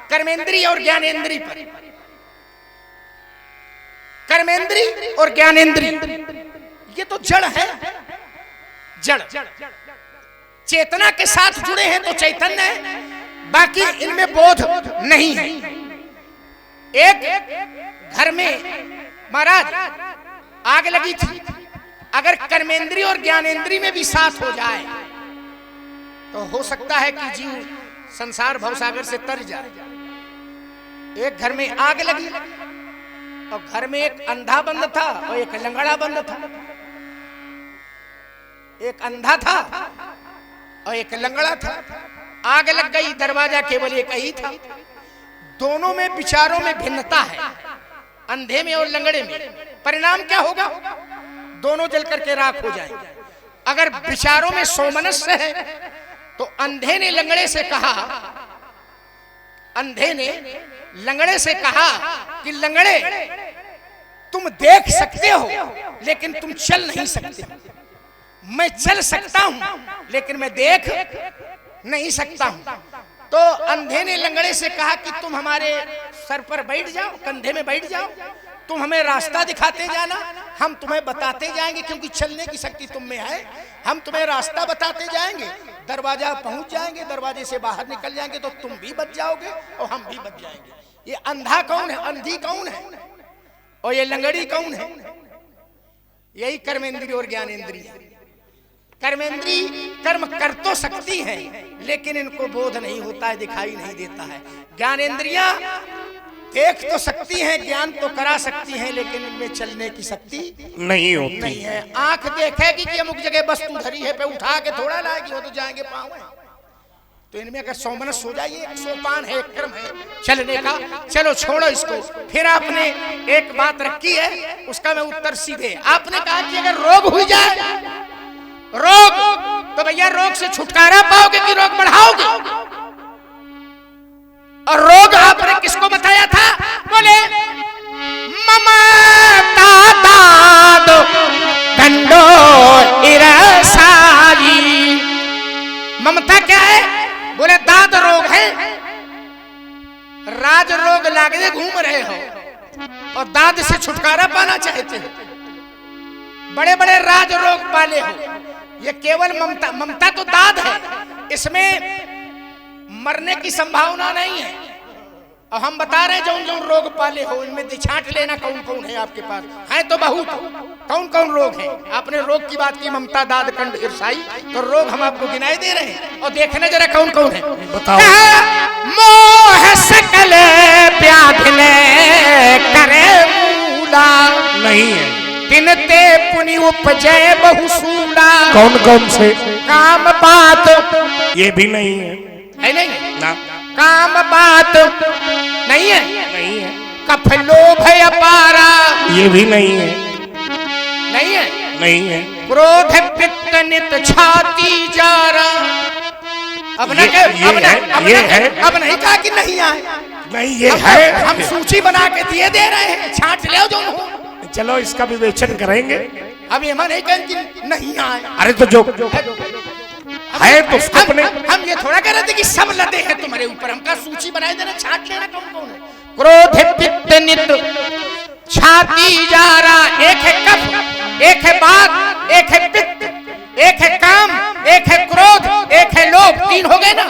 कर्मेंद्री और ज्ञानेंद्री पर। कर्मेंद्री और ज्ञानेंद्री ये तो जड़ है, जड़। चेतना के साथ जुड़े हैं तो चैतन्य है, बाकी इनमें बोध नहीं है। एक घर में महाराज आग लगी थी, अगर कर्मेंद्री और ज्ञानेंद्री में भी साथ हो जाए तो हो सकता है कि जीव संसार भवसागर से तर जाए। एक घर में आग लगी और घर में एक अंधा बंद था और एक लंगड़ा बंद था। एक अंधा था और एक लंगड़ा था। आग लग गई, दरवाजा केवल एक ही था। दोनों में विचारों में भिन्नता है, अंधे में और लंगड़े में। परिणाम क्या होगा? दोनों जल करके राख हो जाएंगे। अगर विचारों में सोमनस्य है तो अंधे ने लंगड़े से कहा, अंधे ने लंगड़े से कहा कि लंगड़े तुम देख सकते हो लेकिन तुम चल नहीं सकते। मैं चल सकता हूं लेकिन मैं देख नहीं सकता हूं। तो अंधे ने लंगड़े से कहा कि तुम हमारे सर पर बैठ जाओ, कंधे में बैठ जाओ, तुम हमें रास्ता दिखाते जाना, हम तुम्हें बताते जाएंगे, क्योंकि चलने की शक्ति तुम में है। हम तुम्हें रास्ता बताते जाएंगे, दरवाजा पहुंच जाएंगे, दरवाजे से बाहर निकल जाएंगे तो तुम भी बच जाओगे और हम भी बच जाएंगे। ये अंधा कौन है? अंधी कौन है? और ये लंगड़ी कौन है? यही कर्मेंद्री और ज्ञानेंद्री है। कर्मेंद्री कर्म कर तो सकती हैं लेकिन इनको बोध नहीं होता है, दिखाई नहीं देता है। ज्ञानेंद्रियां देख तो सकती हैं, ज्ञान तो करा सकती हैं, लेकिन इनमें चलने की शक्ति
नहीं होती,
नहीं है। आंख देखेगी कि अमुक जगह वस्तु धरी है, पे उठा के थोड़ा लाएगी, वो तो जाएंगे पाँव। तो इनमें अगर सोमनस हो जाए, एक सोपान है, एक क्रम है चलने का। चलो छोड़ो इसको। फिर आपने एक बात रखी है, उसका मैं उत्तर सीधे। आपने कहा कि अगर रोग हो जाए, रोग, तो भैया रोग से छुटकारा पाओगे कि रोग बढ़ाओगे? और रोग आपने किसको बताया था? बोले ममता दाद दंडो इरसाई। ममता क्या है? बोले दाद रोग है। राज रोग लागने घूम रहे हो और दाद से छुटकारा पाना चाहते हो, बड़े बड़े राज रोग पाले हो। ये केवल ममता, ममता तो दाद है, इसमें मरने की संभावना नहीं है। और हम बता रहे हैं जो जो रोग पाले हो इनमें छांट लेना कौन कौन है आपके पास। है तो बहुत, कौन कौन रोग है? आपने रोग की बात की, ममता दाद कंड ईर्षाई, तो रोग हम आपको गिनाई दे रहे हैं और देखने जरा कौन कौन है।
बताओ।
मोह सकल व्याधिले करे मूला,
नहीं है।
तिनते पुनि उपजय बहुसूला।
कौन कौन से?
काम बात
ये भी नहीं है।
है नहीं
ना।
काम बात नहीं है,
नहीं है,
कफ लोभ अपारा
ये भी नहीं है,
नहीं है,
नहीं है,
क्रोध पित्त नित छाती जारा। अब न
ये है,
अब नहीं कहा कि नहीं आए,
नहीं ये
अब
है।
हम सूची बना के दिए दे रहे हैं, छांट ले जो
चलो इसका विवेचन करेंगे।
अब ये नहीं कहें कि नहीं आए।
अरे तो जो है तो उसको अपने
हम ये थोड़ा कह रहे थे कि सब लदे हैं तुम्हारे ऊपर, हमका सूची बनाए देना, छांट लेना कौन कौन है। क्रोध पित्त नित छाती जारा, एक है कफ, एक है बात, एक है पित्त, एक है काम, एक है क्रोध, एक है लोभ, तीन हो गए ना।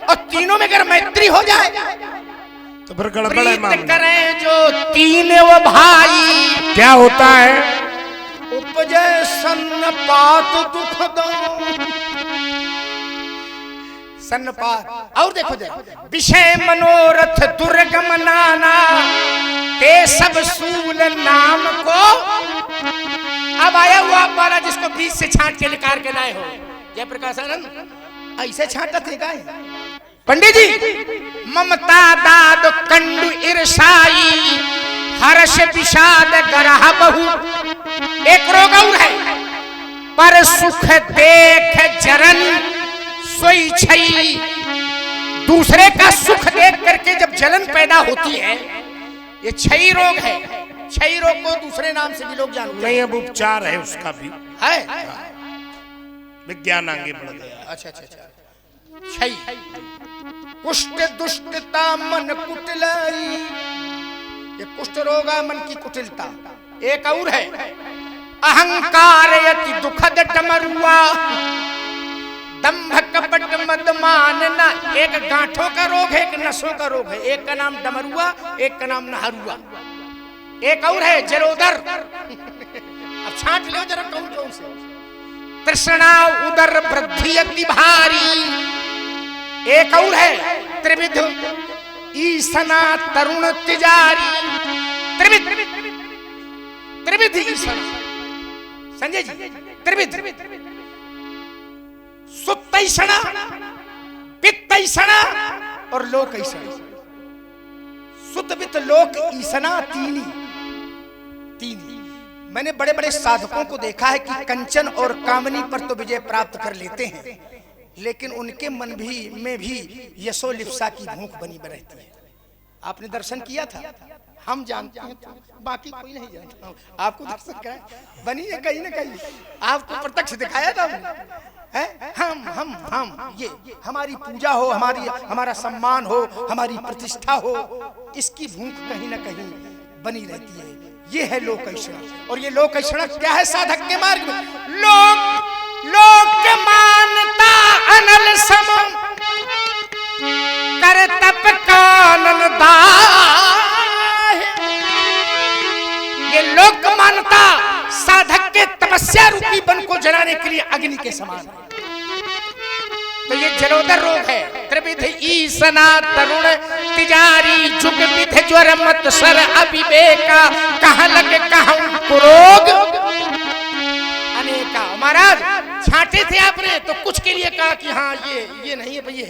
और तीनों में अगर मैत्री हो जाए
तो फिर गड़बड़ है
प्रीत करें जो तीन वो भाई,
क्या होता है?
उपजे सन्नपात दुख दो, सन्नपात। और देखो विषय मनोरथ दुर्गम नाना, ते सब सूल नाम को। अब आया हुआ वाला जिसको बीच से छांट के निकाल के लाए हो, जय प्रकाशानंद ऐसे छांटा थे गाय पंडित जी। ममता दाद कंडु ईर्षाई, हर्ष विषाद गरह बहु। एक रोग और है, पर सुख देख जरन सोई छई। दूसरे का सुख देख करके जब जलन पैदा होती है, ये क्षयी रोग है। क्षयी रोग को दूसरे नाम से भी लोग जानते हैं।
नहीं, अब उपचार है उसका भी
है,
विज्ञान आगे बढ़ गया।
अच्छा अच्छा अच्छा। क्षयी, कुष्ठ दुष्टता मन कुटिलाई, ये कुष्ठ रोग है, मन की कुटिलता। एक और है अहंकार यति दुखद डमरुआ, दंभ कपट मद मानना। एक गांठों का रोग है, एक नसों का रोग है। एक का नाम डमरुआ, एक का नाम नहरुआ। एक और है जलोदर। अब छांट लो जरा कौन कौन से। तृष्णा उदर वृद्धि अति भारी। एक और है त्रिविध ईसना तरुण तिजारी। त्रिविध त्रिविध ईसना, संजय जी, त्रिविध सुत्तैषणा, पित्तैषणा और लोकैषणा। सुत वित्त लोक ईसना तीनी। मैंने बड़े बड़े साधकों को देखा है कि कंचन और कामनी पर तो विजय प्राप्त कर लेते हैं, लेकिन उनके मन में भी यशो लिप्सा की भूख बनी रहती है। आपने दर्शन किया था, हम जानते हैं, तो बाकी कोई नहीं जानता। आपको दर्शन कराया बनी है कहीं ना कहीं, आपको प्रत्यक्ष दिखाया था है? हम ये हमारी पूजा हो, हमारा सम्मान हो, हमारी प्रतिष्ठा हो, इसकी भूख कहीं ना कहीं बनी रहती है। ये है लोकैषणा। और ये लोकैषणा क्या है? साधक के मार्ग में लोक मानता अनल सम, कर तप कानन दाह। ये लोक मानता साधक के तपस्या रूपी बन को जलाने के लिए अग्नि के समान है। तो ये जलोदर रोग है। त्रिविध ईसना तरुण तिजारी, जुग विध ज्वर मत सर अविवेका, कहाँ लगे कहाँ रोग अनेका। महाराज छांटे थे आपने तो कुछ के लिए कहा कि हाँ ये नहीं है भैया।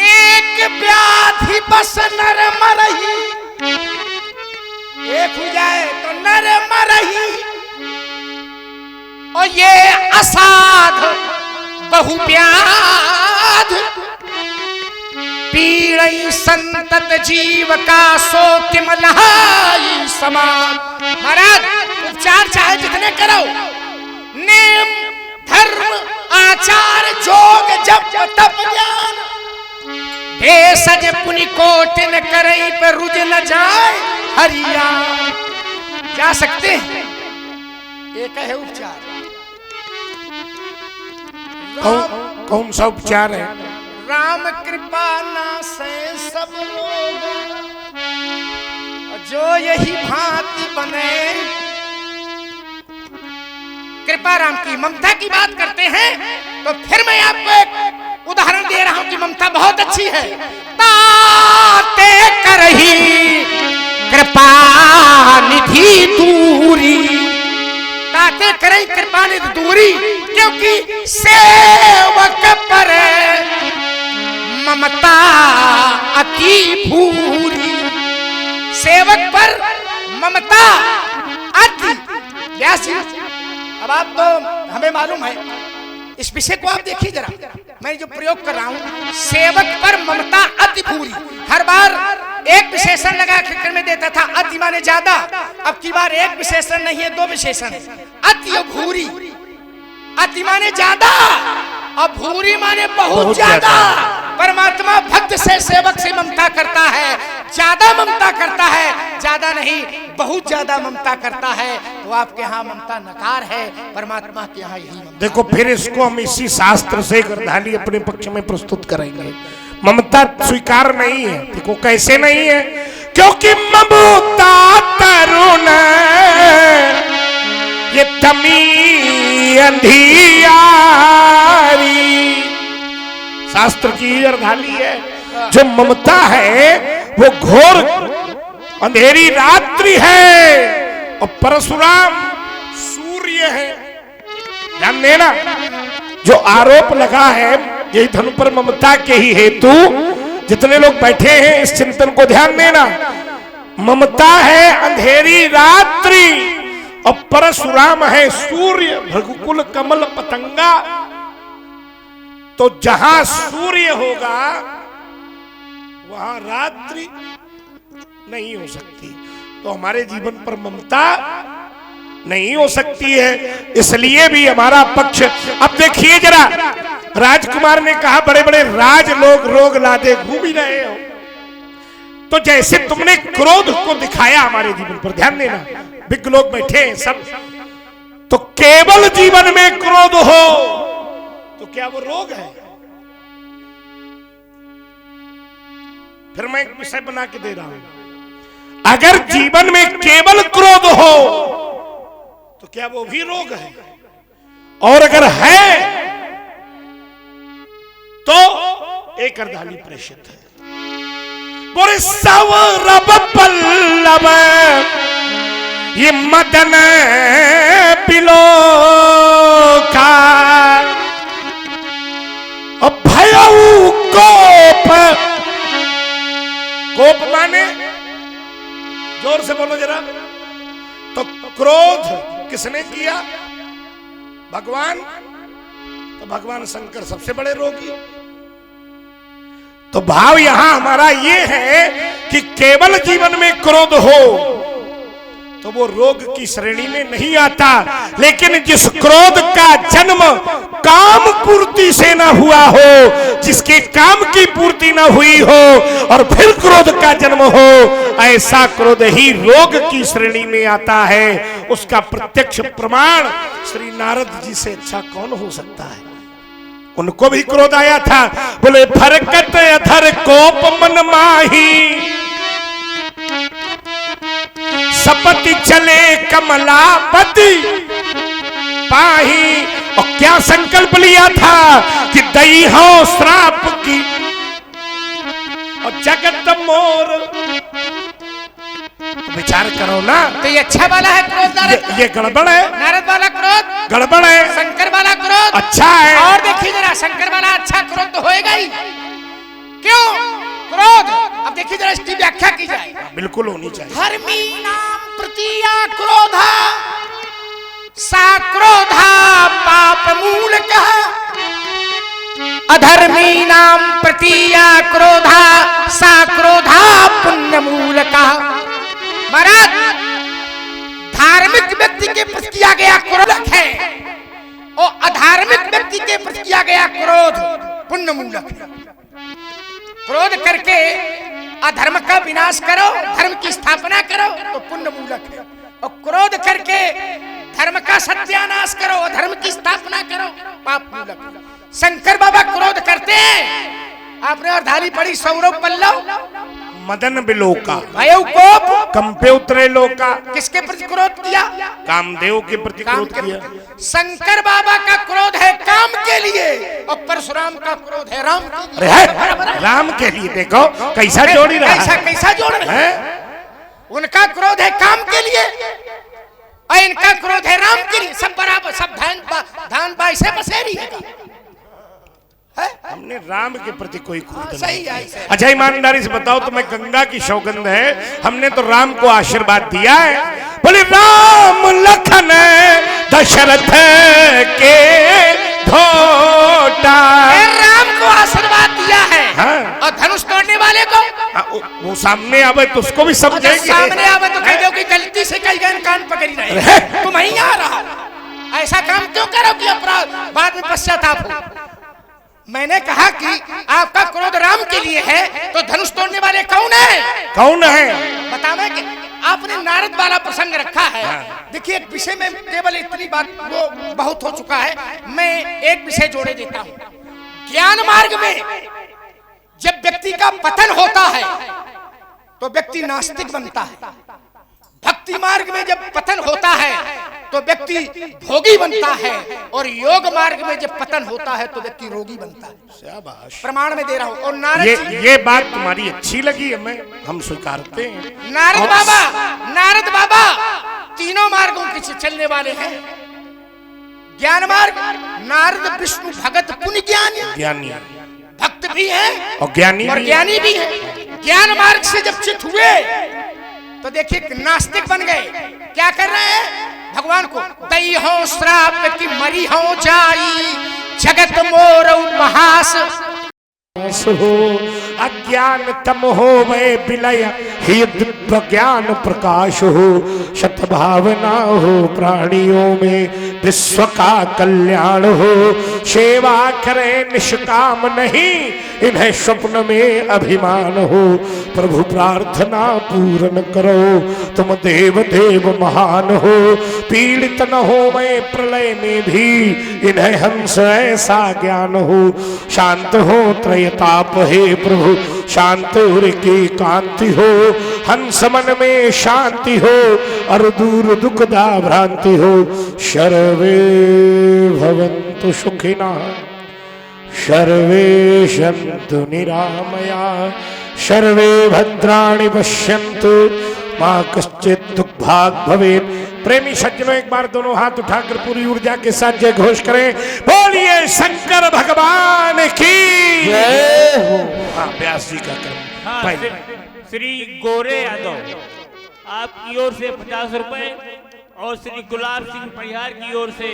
एक व्याधि बस नर मरही, एक हो जाए तो नर मरही। और ये असाध बहु व्याध, पीड़ई संतत जीव का सो किमलहाई समान। महाराज उपचार चाहे जितने करो, नेम धर्म आचार जोग जप तप ज्ञान, भेषज पुनि कोटिन करई पे रुज न जाए हरिया। जा सकते हैं, एक है उपचार।
कौन सा उपचार है?
राम कृपा नासे सब रोग, जो यही भांति बने। कृपा राम की, ममता की बात करते हैं तो फिर मैं आपको एक उदाहरण दे रहा हूं कि ममता बहुत अच्छी है। ताते करही कृपा निधि दूरी, ताते करही कृपा निधि दूरी, क्योंकि सेवक पर ममता अति भूरी। सेवक पर ममता अति। व्यास जी, अब आप तो हमें मालूम है, इस विषय को आप देखिए जरा, मैं जो प्रयोग कर रहा हूं, सेवक पर ममता अति भूरी। हर बार एक विशेषण लगा कर में देता था, अति माने ज्यादा। अब की बार एक विशेषण नहीं है, दो विशेषण है, अति और भूरी। अति माने ज्यादा और भूरी माने बहुत ज्यादा। परमात्मा भक्त से, सेवक से ममता करता है, ज्यादा ममता करता है, ज्यादा नहीं बहुत ज्यादा ममता करता है। तो आपके यहाँ ममता नकार है, परमात्मा के यहाँ यही ममता।
देखो फिर इसको हम इसी शास्त्र से गर्धाली अपने पक्ष में प्रस्तुत करेंगे। ममता स्वीकार नहीं है। देखो कैसे नहीं है, क्योंकि ममता तरुण ये तमी अंधियारी। शास्त्र की गर्धाली है। जो ममता है वो घोर अंधेरी रात्रि है और परशुराम सूर्य है। ध्यान देना, जो आरोप लगा है यही धनु पर ममता के ही हेतु जितने लोग बैठे हैं इस चिंतन को ध्यान देना। ममता है अंधेरी रात्रि और परशुराम है सूर्य, भृगुकुल कमल पतंगा। तो जहां सूर्य होगा वहां रात्रि नहीं हो सकती। तो हमारे जीवन पर ममता नहीं हो सकती है, इसलिए भी हमारा पक्ष। अब देखिए जरा, राजकुमार ने कहा बड़े बड़े राज लोग रोग लादे घूम ही रहे हो। तो जैसे तुमने क्रोध को दिखाया हमारे जीवन पर, ध्यान देना, विज्ञ लोग बैठे हैं सब, तो केवल जीवन में क्रोध हो तो क्या वो रोग है? फिर मैं एक विषय बना के दे रहा हूं, अगर जीवन में केवल क्रोध हो तो क्या वो भी रोग है? और अगर है तो एक अर्धाली प्रेषित है। बोरे सौरभ पल्लव ये मदन पिलो का भयऊ कोप। कोप माने, जोर से बोलो जरा, तो क्रोध किसने किया? भगवान। तो भगवान शंकर सबसे बड़े रोगी। तो भाव यहां हमारा ये है कि केवल जीवन में क्रोध हो तो वो रोग की श्रेणी में नहीं आता, लेकिन जिस क्रोध का जन्म काम पूर्ति से न हुआ हो, जिसके काम की पूर्ति न हुई हो और फिर क्रोध का जन्म हो, ऐसा क्रोध ही रोग की श्रेणी में आता है। उसका प्रत्यक्ष प्रमाण श्री नारद जी से अच्छा कौन हो सकता है? उनको भी क्रोध आया था, बोले फरकत अधर कोप मन माही, सपति चले कमलापति पाही। और क्या संकल्प लिया था कि दई हो श्राप की और जगत मोर। तो विचार करो ना,
तो ये अच्छा वाला है क्रोध नारद?
ये गड़बड़ है।
नारद वाला क्रोध
गड़बड़ है।
शंकर वाला क्रोध
अच्छा है। और
देखिए जरा, शंकर वाला अच्छा क्रोध तो होएगा ही। क्यों क्रोध? अब देखिए जरा, इसकी व्याख्या की जाए।
बिल्कुल होनी चाहिए।
धर्मी नाम प्रतिया क्रोधा सा क्रोधा पाप मूल कहा, अधर्मी नाम प्रतिया क्रोधा सा क्रोधा पुण्य मूल कहा। महाराज, धार्मिक व्यक्ति के प्रति किया गया क्रोध है और अधार्मिक व्यक्ति के प्रति किया गया क्रोध पुण्य मूलक है। क्रोध करके अधर्म का विनाश करो, धर्म की स्थापना करो तो पुण्य मूलक है, और क्रोध करके धर्म का सत्यानाश करो, अधर्म की स्थापना करो, पाप मूलक है। शंकर बाबा क्रोध करते हैं। आपने अर्धाली पढ़ी, सौरभ पल्लव
मदन बिलोका,
भयऊ कोप
कंपे उतरे लोका।
किसके प्रति क्रोध किया?
कामदेव के प्रति क्रोध किया।
शंकर बाबा का क्रोध है काम के लिए और परशुराम का क्रोध है राम के लिए।
अरे राम के लिए देखो कैसा जोड़ ही रहा है।
कैसा जोड़ रहा है? उनका क्रोध है काम के लिए और इनका क्रोध है राम के लिए। सब बराबर, सब धान बाई से बसेरी है।
हमने राम के प्रति कोई क्रोध
सही
नहीं
है,
किया। अच्छा ईमानदारी से बताओ, तुम्हें गंगा की सौगंध है, हमने तो राम को आशीर्वाद दिया है। बोले राम लखन दशरथ के धोटा।
राम को आशीर्वाद दिया है।
हाँ।
और धनुष तोड़ने वाले को
वो सामने आवे तो उसको भी समझेंगे।
सामने आवे तो कह दो कि गलती से कई गए कान पकड़ी रहे, तुम नहीं आ रहा। ऐसा काम क्यों करो कि अपराध बाद में पश्चाताप हो। मैंने कहा कि आपका क्रोध राम के लिए है, तो धनुष तोड़ने वाले कौन है?
कौन है
बतावे कि आपने नारद वाला प्रसंग रखा है। देखिए विषय में केवल इतनी बात वो बहुत हो चुका है, मैं एक विषय जोड़े देता हूँ। ज्ञान मार्ग में जब व्यक्ति का पतन होता है तो व्यक्ति नास्तिक बनता है। भक्ति मार्ग में जब पतन होता है तो व्यक्ति भोगी बनता है, और योग मार्ग में जब पतन होता है तो व्यक्ति रोगी बनता है।
शाबाश।
प्रमाण में दे रहा हूं। और नारद
ये बात तुम्हारी अच्छी लगी हमें, हम स्वीकारते हैं।
नारद बाबा तीनों मार्गों के से चलने वाले हैं। ज्ञान मार्ग, नारद विष्णु भगत पुण्य ज्ञानी, भक्त भी हैं
और ज्ञानी
भी हैं। ज्ञान मार्ग से जब चित हुए तो देखिए नास्तिक बन गए। क्या कर रहे हैं? भगवान को दई हो श्राप की मरी हो जाई, जगत मोर उपहास।
हो अज्ञान तम हो वे विलय, ही दिव्य ज्ञान प्रकाश हो। सद्भावना हो प्राणियों में, विश्व का कल्याण हो। सेवा करे निष्काम नहीं, इन्हें स्वप्न में अभिमान हो। प्रभु प्रार्थना पूर्ण करो, तुम देव देव महान हो। पीड़ित न हो मैं प्रलय में भी, इन्हें हंस ऐसा ज्ञान हो। शांत हो त्रयताप हे प्रभु, शांत की कांति हो। हंस मन में शांति हो, और दूर दुखदा भ्रांति हो। सर्वे भवन्तु सुखिनः, सर्वे सन्तु निरामया, सर्वे भद्राणि पश्यन्तु, मां कश्चित् दुःखभाग् भवेत्। प्रेमी सज्जनों एक बार दोनों हाथ उठाकर पूरी ऊर्जा के साथ जय घोष करें। बोलिए शंकर भगवान की
जय हो।
हाँ, व्यास जी का कर्म।
हाँ, श्री गोरे यादव आपकी ओर से 50 रुपए और श्री गुलाब सिंह परिहार की ओर से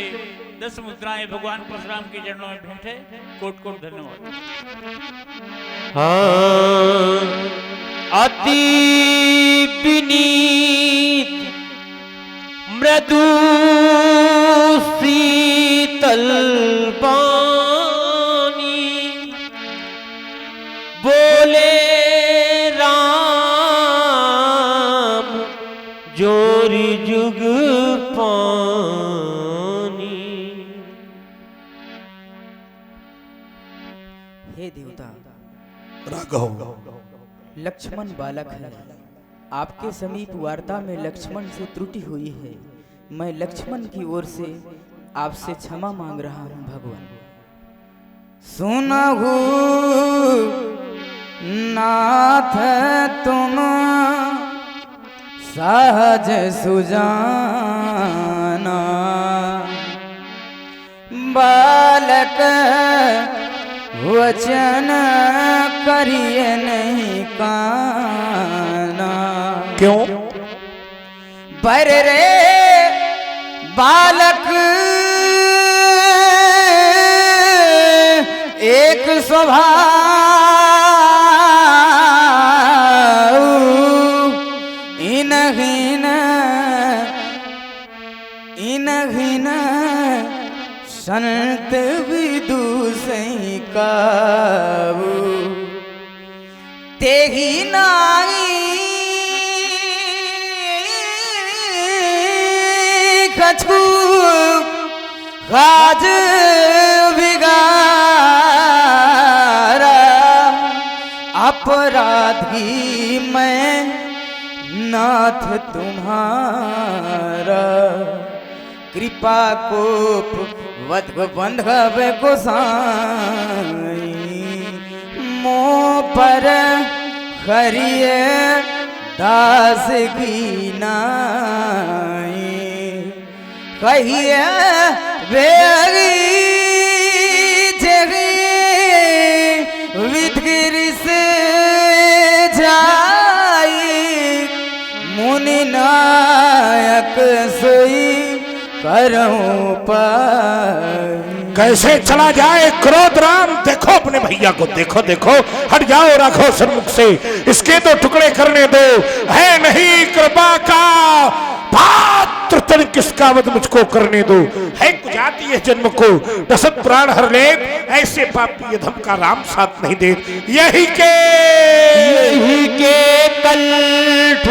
10 मुद्राएं भगवान परशुराम के चरणों में भेंट है। कोट कोट धन्यवाद।
हाँ, अति विनीत मृदु शीतल पानी, बोले राम जोरी जुग पानी।
हे देवता,
राघव
लक्ष्मण बालक है। आपके समीप वार्ता में लक्ष्मण से त्रुटि हुई है। मैं लक्ष्मण की ओर से आपसे क्षमा मांग रहा हूं भगवान। सुनहु नाथ तुम सहज सुजाना, बालक वचन करिए नहीं काना।
क्यों?
पर रे बालक एक स्वभाव, इनहीन संत विदुषी काबू। तेही नाई कछु काज बिगारा, अपराधी मैं नाथ तुम्हारा। कृपा कोप वध बंधव गोसाई, मो पर हरिये दास की नाई। कहिए बेरी जगी करऊं पाई।
कैसे चला जाए क्रोध राम, देखो अपने भैया को, देखो देखो, हट जाओ, रखो सन्मुख से, इसके तो टुकड़े करने दो, है नहीं कृपा का पात्र तन किसका वध मुझको करने दो, है कुजाती है जन्म को दशत प्राण हर ले, ऐसे पापी अधम का राम साथ नहीं दे। यही के
कंठ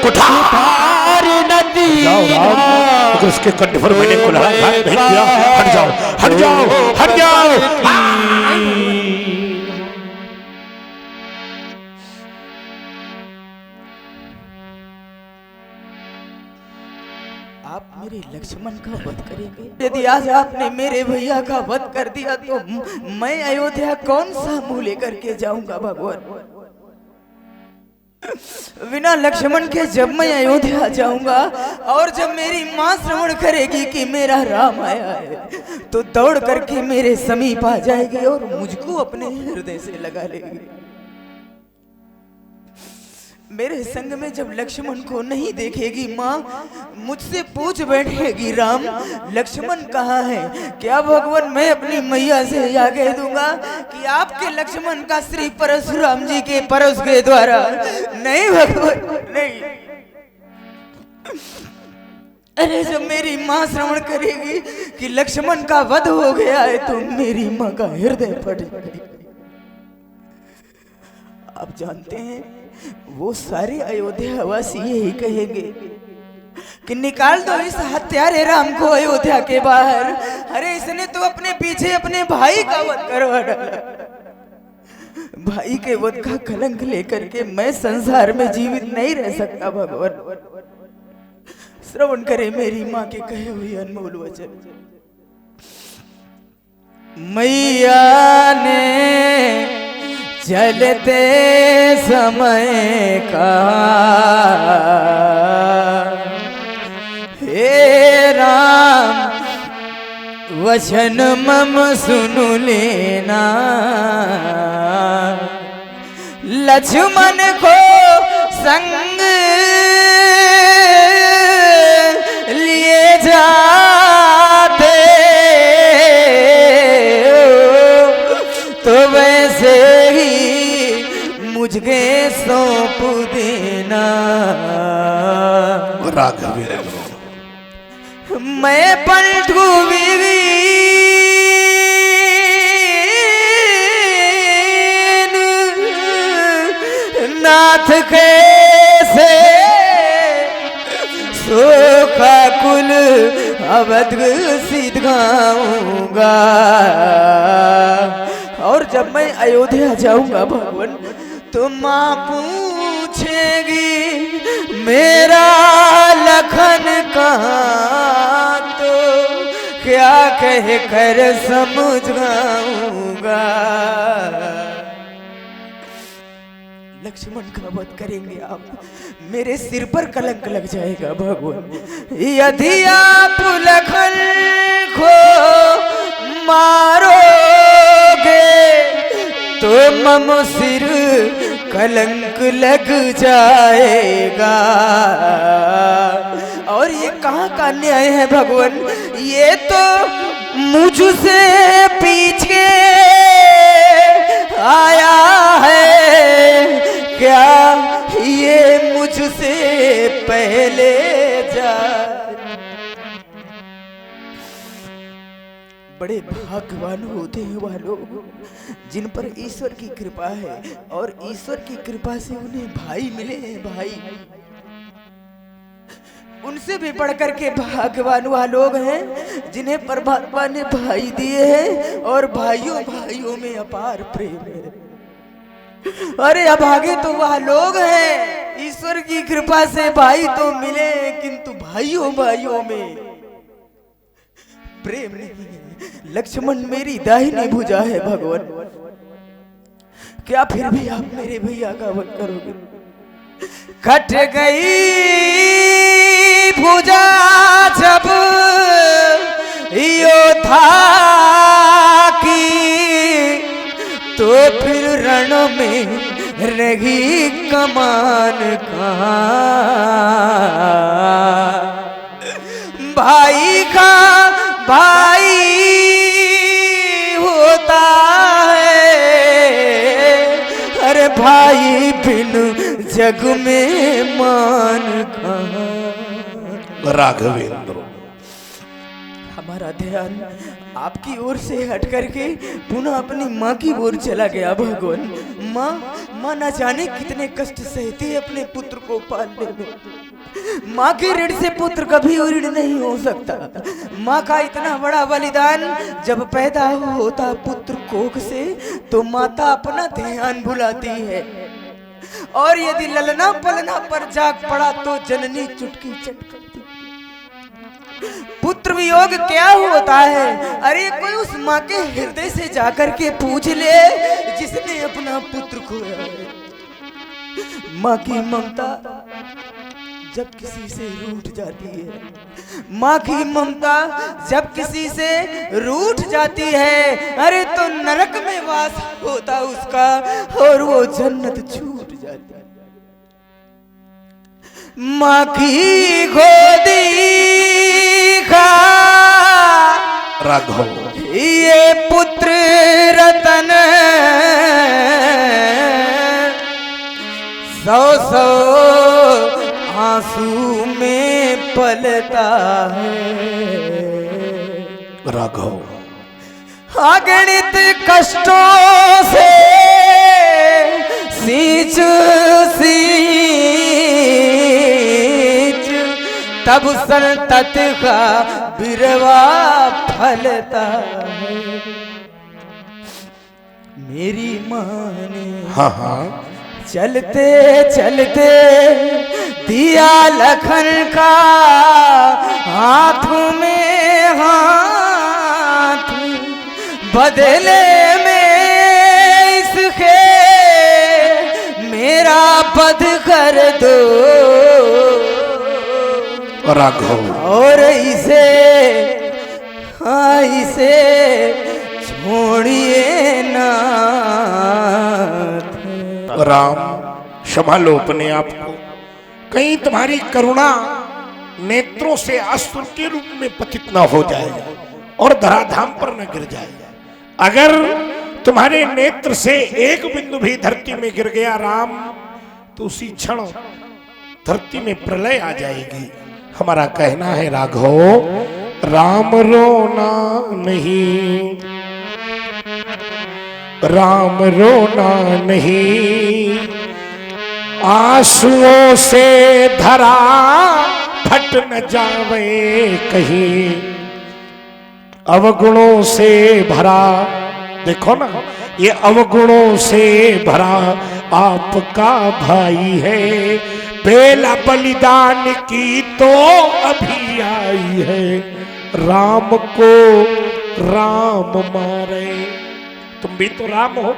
कुठार
नदी
अगर उसके कंठ पर मैंने कुल्हाड़ा नहीं किया, हट जाओ हट जाओ हट जाओ।
आप मेरे लक्ष्मण का वध करेंगे? यदि आज आपने मेरे भैया का वध कर दिया तो मैं अयोध्या कौन सा मुंह लेकर के जाऊंगा भगवान? बिना लक्ष्मण के जब मैं अयोध्या जाऊंगा और जब मेरी माँ श्रवण करेगी कि मेरा राम आया है तो दौड़ करके मेरे समीप आ जाएगी और मुझको अपने हृदय से लगा लेगी। मेरे संग में जब लक्ष्मण को नहीं देखेगी माँ, मुझसे पूछ बैठेगी राम लक्ष्मण कहाँ है? क्या भगवान मैं अपनी मैया से यह कह दूंगा कि आपके लक्ष्मण का श्री परशुराम जी के परस के द्वारा? नहीं भगवान नहीं। अरे जब मेरी माँ श्रवण करेगी कि लक्ष्मण का वध हो गया है तो मेरी माँ का हृदय फट जाएगा। आप जानते हैं वो सारे अयोध्यावासी यही कहेंगे कि निकाल दो इस हत्यारे राम को अयोध्या के बाहर। अरे इसने तो अपने पीछे अपने भाई का वध करवा डाला। भाई के वध का कलंक लेकर के मैं संसार में जीवित नहीं रह सकता भगवान। श्रवण करे मेरी माँ के कहे हुए अनमोल वचन। मैया ने चलते समय का हे राम वचन मम सुन लेना। लक्ष्मण को संग लिए जाते तो वैसे मुझे सौंप देना। मैं पलटू नाथ कैसे सोखा कुल अवध सिद्धाऊंगा। और जब मैं अयोध्या जाऊंगा भगवान तो माँ पूछेगी मेरा लखन कहाँ, तो क्या कह कर समझाऊंगा। लक्ष्मण का वध करेंगे आप, मेरे सिर पर कलंक लग जाएगा भगवान। यदि आप लखन को मारोगे तो मम सिर कलंक लग जाएगा। और ये कहाँ का न्याय है भगवान? ये तो मुझसे पीछे आया है, क्या ये मुझसे पहले जा। बड़े भाग्यवान होते हैं वह लोग जिन पर ईश्वर की कृपा है और ईश्वर की कृपा से उन्हें भाई मिले हैं। भाई उनसे भी बढ़कर के भाग्यवान वह लोग हैं जिन्हें परमात्मा ने भाई दिए हैं और भाइयों भाइयों में अपार प्रेम है। अरे अभागे तो वह लोग हैं ईश्वर की कृपा से भाई तो मिले किंतु भाइयों भाइयों में प्रेम नहीं है। लक्ष्मण मेरी दाहिनी भुजा है भगवान, क्या फिर भी आप मेरे भैया का वध करोगे? कट गई भुजा जब योद्धा की तो फिर रण में रही कमान कहाँ। भाई का भाई होता है, अरे भाई बिन जग में मान कहाँ।
राघवेंद्र,
हमारा ध्यान आपकी ओर से हट करके पुनः अपनी माँ की ओर चला गया। भगवान, माँ न जाने कितने कष्ट सहती है अपने पुत्र को पालने में। माँ के ऋण से पुत्र कभी ऋण नहीं हो सकता। माँ का इतना बड़ा बलिदान जब पैदा होता पुत्र कोख से, तो माता अपना ध्यान भुलाती है, और यदि ललना पलना पर जाग पड़ा तो जननी चुटकी चटकती। पुत्र वियोग क्या होता है? अरे कोई उस माँ के हृदय से जाकर के पूछ ले जिसने अपना पुत्र खोया है। माँ की ममता जब किसी से रूठ जाती है, माँ की ममता जब किसी से रूठ जाती है, अरे तो नरक में वास होता उसका और वो जन्नत छूट जाती है। माँ की गोदी का
राघव,
ये पुत्र रतन 100 आंसू में पलता है।
राघव,
अगणित कष्टों से सींच तब संतत का बिरवा फलता है। मेरी माँ ने
हाँ
चलते चलते दिया लखन का हाथों में हाथ, बदले में इसके मेरा बध कर दो
राघव,
और इसे छोड़िए ना।
राम, संभालो अपने आप को, कहीं तुम्हारी करुणा नेत्रों से असुर के रूप में पतित न हो जाए और धराधाम पर न गिर जाए। अगर तुम्हारे नेत्र से एक बिंदु भी धरती में गिर गया राम, तो उसी क्षण धरती में प्रलय आ जाएगी। हमारा कहना है राघव, राम रोना नहीं, राम रोना नहीं, आंसुओं से धरा फट न जावे कहीं, अवगुणों से भरा, देखो ना ये अवगुणों से भरा आपका भाई है, बेला बलिदान की तो अभी आई है, राम को राम मारे। तुम भी तो राम हो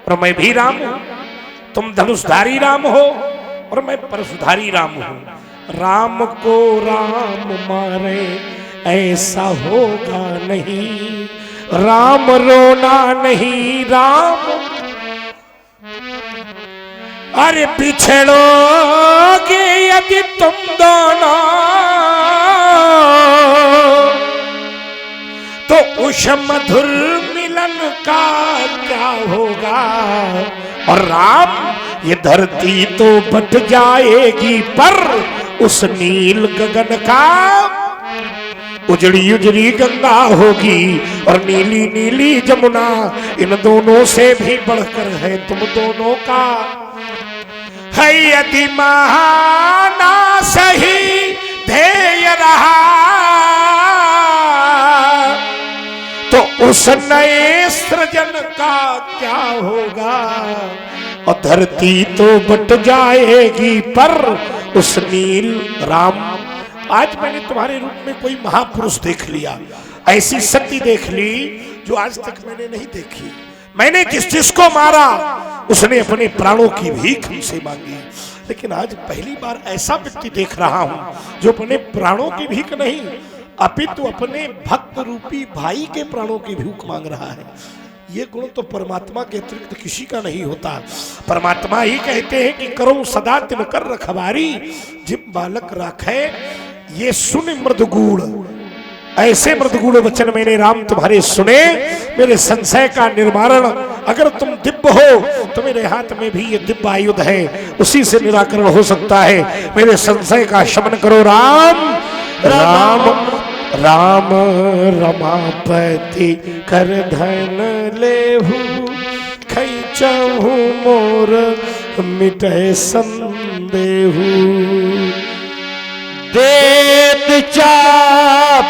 और मैं भी राम हूं, तुम धनुषधारी राम हो और मैं परशुधारी राम हूं। राम को राम मारे ऐसा होगा नहीं, राम रोना नहीं, राम अरे बिछड़ोगे यदि तुम दोनों तो उस मधुर मिलन का क्या होगा। और राम ये धरती तो बट जाएगी पर उस नील गगन का उजड़ी उजड़ी गंगा होगी और नीली नीली जमुना, इन दोनों से भी बढ़कर है तुम दोनों का है। यदि महाना सही ध्येय रहा तो उस नए सृजन का क्या होगा। और धरती तो बट जाएगी पर उस नील राम, आज मैंने तुम्हारे रूप में कोई महापुरुष देख लिया, ऐसी शक्ति देख ली जो आज तक मैंने नहीं देखी। मैंने जिस जिसको मारा उसने अपने प्राणों की भीख हमसे मांगी, लेकिन आज पहली बार ऐसा व्यक्ति देख रहा हूं जो अपने प्राणों की भीख नहीं अपितु अपने भक्त रूपी भाई के प्राणों की भीख मांग रहा है। ये गुण तो परमात्मा के अतिरिक्त किसी का नहीं होता। परमात्मा ही कहते हैं कि करो सदा तिनकर रखवारी, जिब बालक राखे ये सुन मृदगुण, ऐसे मृदगुण वचन मैंने राम तुम्हारे सुने, मेरे संशय का निर्माण, अगर तुम दिव्य हो तो मेरे हाथ में भी ये दिव्य आयुध है, उसी से निराकरण हो सकता है। मेरे संशय का शमन करो राम। राम राम रमापति कर धन लेहु, खैचहु मोर मिटै संदेहु।
देत चाप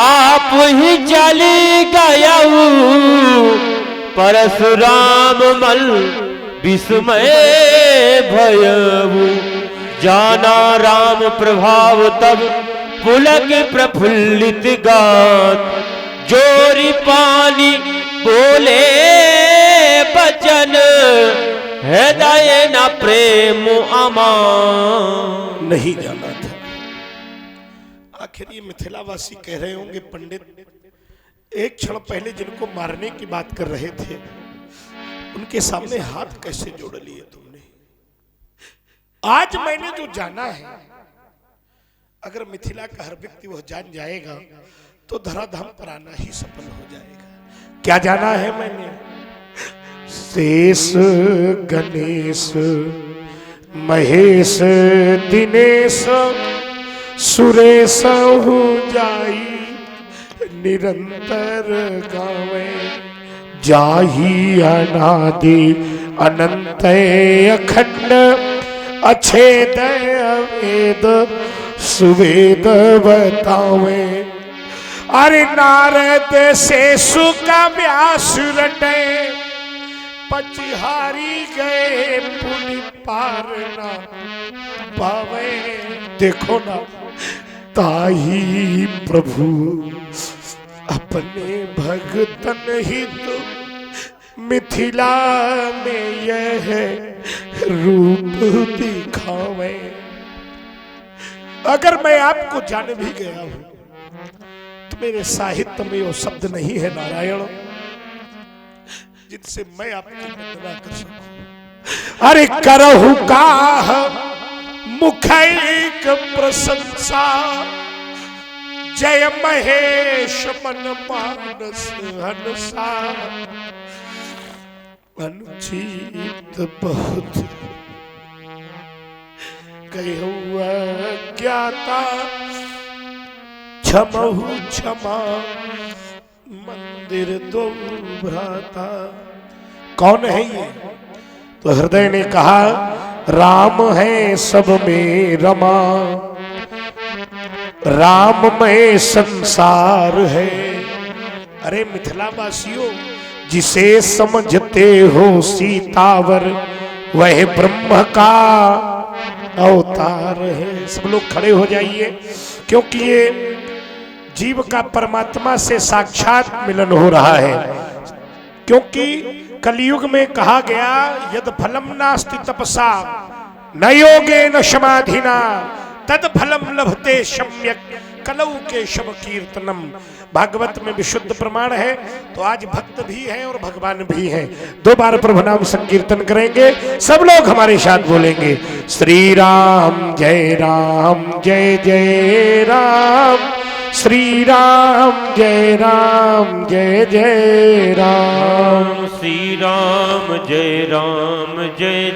आप ही चली गयऊ, परशुराम मल विस्मय भयऊ। जाना राम प्रभाव तब पुलक प्रफुल्लित गात, जोरी पानी बोले बचन, हृदय न प्रेम अमान।
नहीं जाना था। आखिर ये मिथिलावासी कह रहे होंगे पंडित, एक क्षण पहले जिनको मारने की बात कर रहे थे उनके सामने हाथ कैसे जोड़ लिए तुमने? आज मैंने जो जाना है, अगर मिथिला का हर व्यक्ति वह जान जाएगा तो धराधाम पर आना ही सफल हो जाएगा। क्या जाना है मैंने? शेष गणेश महेश दिनेश सुरेश हो जाई, निरंतर गावे जाही अनादि अनंत अखंड, अछेद वेद सुवेद बतावे। अरे नारद से सुका व्यास रटे, पचिहारी गए पुनि पार ना पावे। देखो ना, ताही प्रभु अपने भगतन हित मिथिला में यह रूप दिखावे। अगर मैं आपको जान भी गया हूं तो मेरे साहित्य में वो शब्द नहीं है नारायण जिनसे मैं आपकी वंदना कर सकूं। अरे करहु काह मुखैक प्रशंसा, जय महेश मन मानस हंसा। अनुचित बहुत कहु अज्ञाता, क्षमहु क्षमा मंदिर दो भ्राता। कौन है ये? तो हृदय ने कहा राम है सब में रमा, राम में संसार है। अरे मिथिलावासियों, जिसे समझते हो सीतावर, वह ब्रह्म का अवतार है। सब लोग खड़े हो जाइए, क्योंकि ये जीव का परमात्मा से साक्षात मिलन हो रहा है। क्योंकि कलयुग में कहा गया यद फलम नास्ति तपसा न योगे न समाधिना तद फलम लभते सम्यक कलौ के शव कीर्तनम। भागवत में विशुद्ध प्रमाण है। तो आज भक्त भी हैं और भगवान भी हैं। 2 बार प्रभु नाम संकीर्तन करेंगे, सब लोग हमारे साथ बोलेंगे श्री राम जय जय राम, श्री राम जय जय राम,
श्री राम जय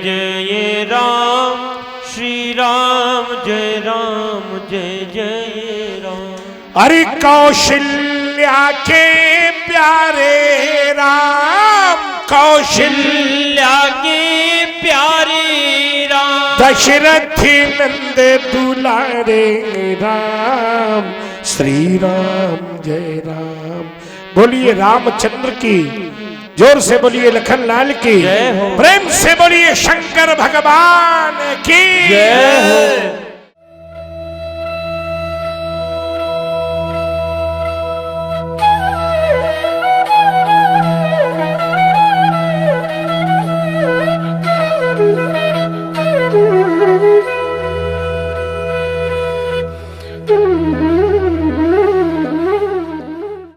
जय राम, श्री राम जय जय राम।
अरे कौशल्या के प्यारे राम,
कौशल्या के प्यारे राम,
दशरथी नंद दुलारे राम, श्री राम जय राम। बोलिए रामचंद्र की, जोर से बोलिए लखन लाल की, प्रेम से बोलिए शंकर भगवान की जय।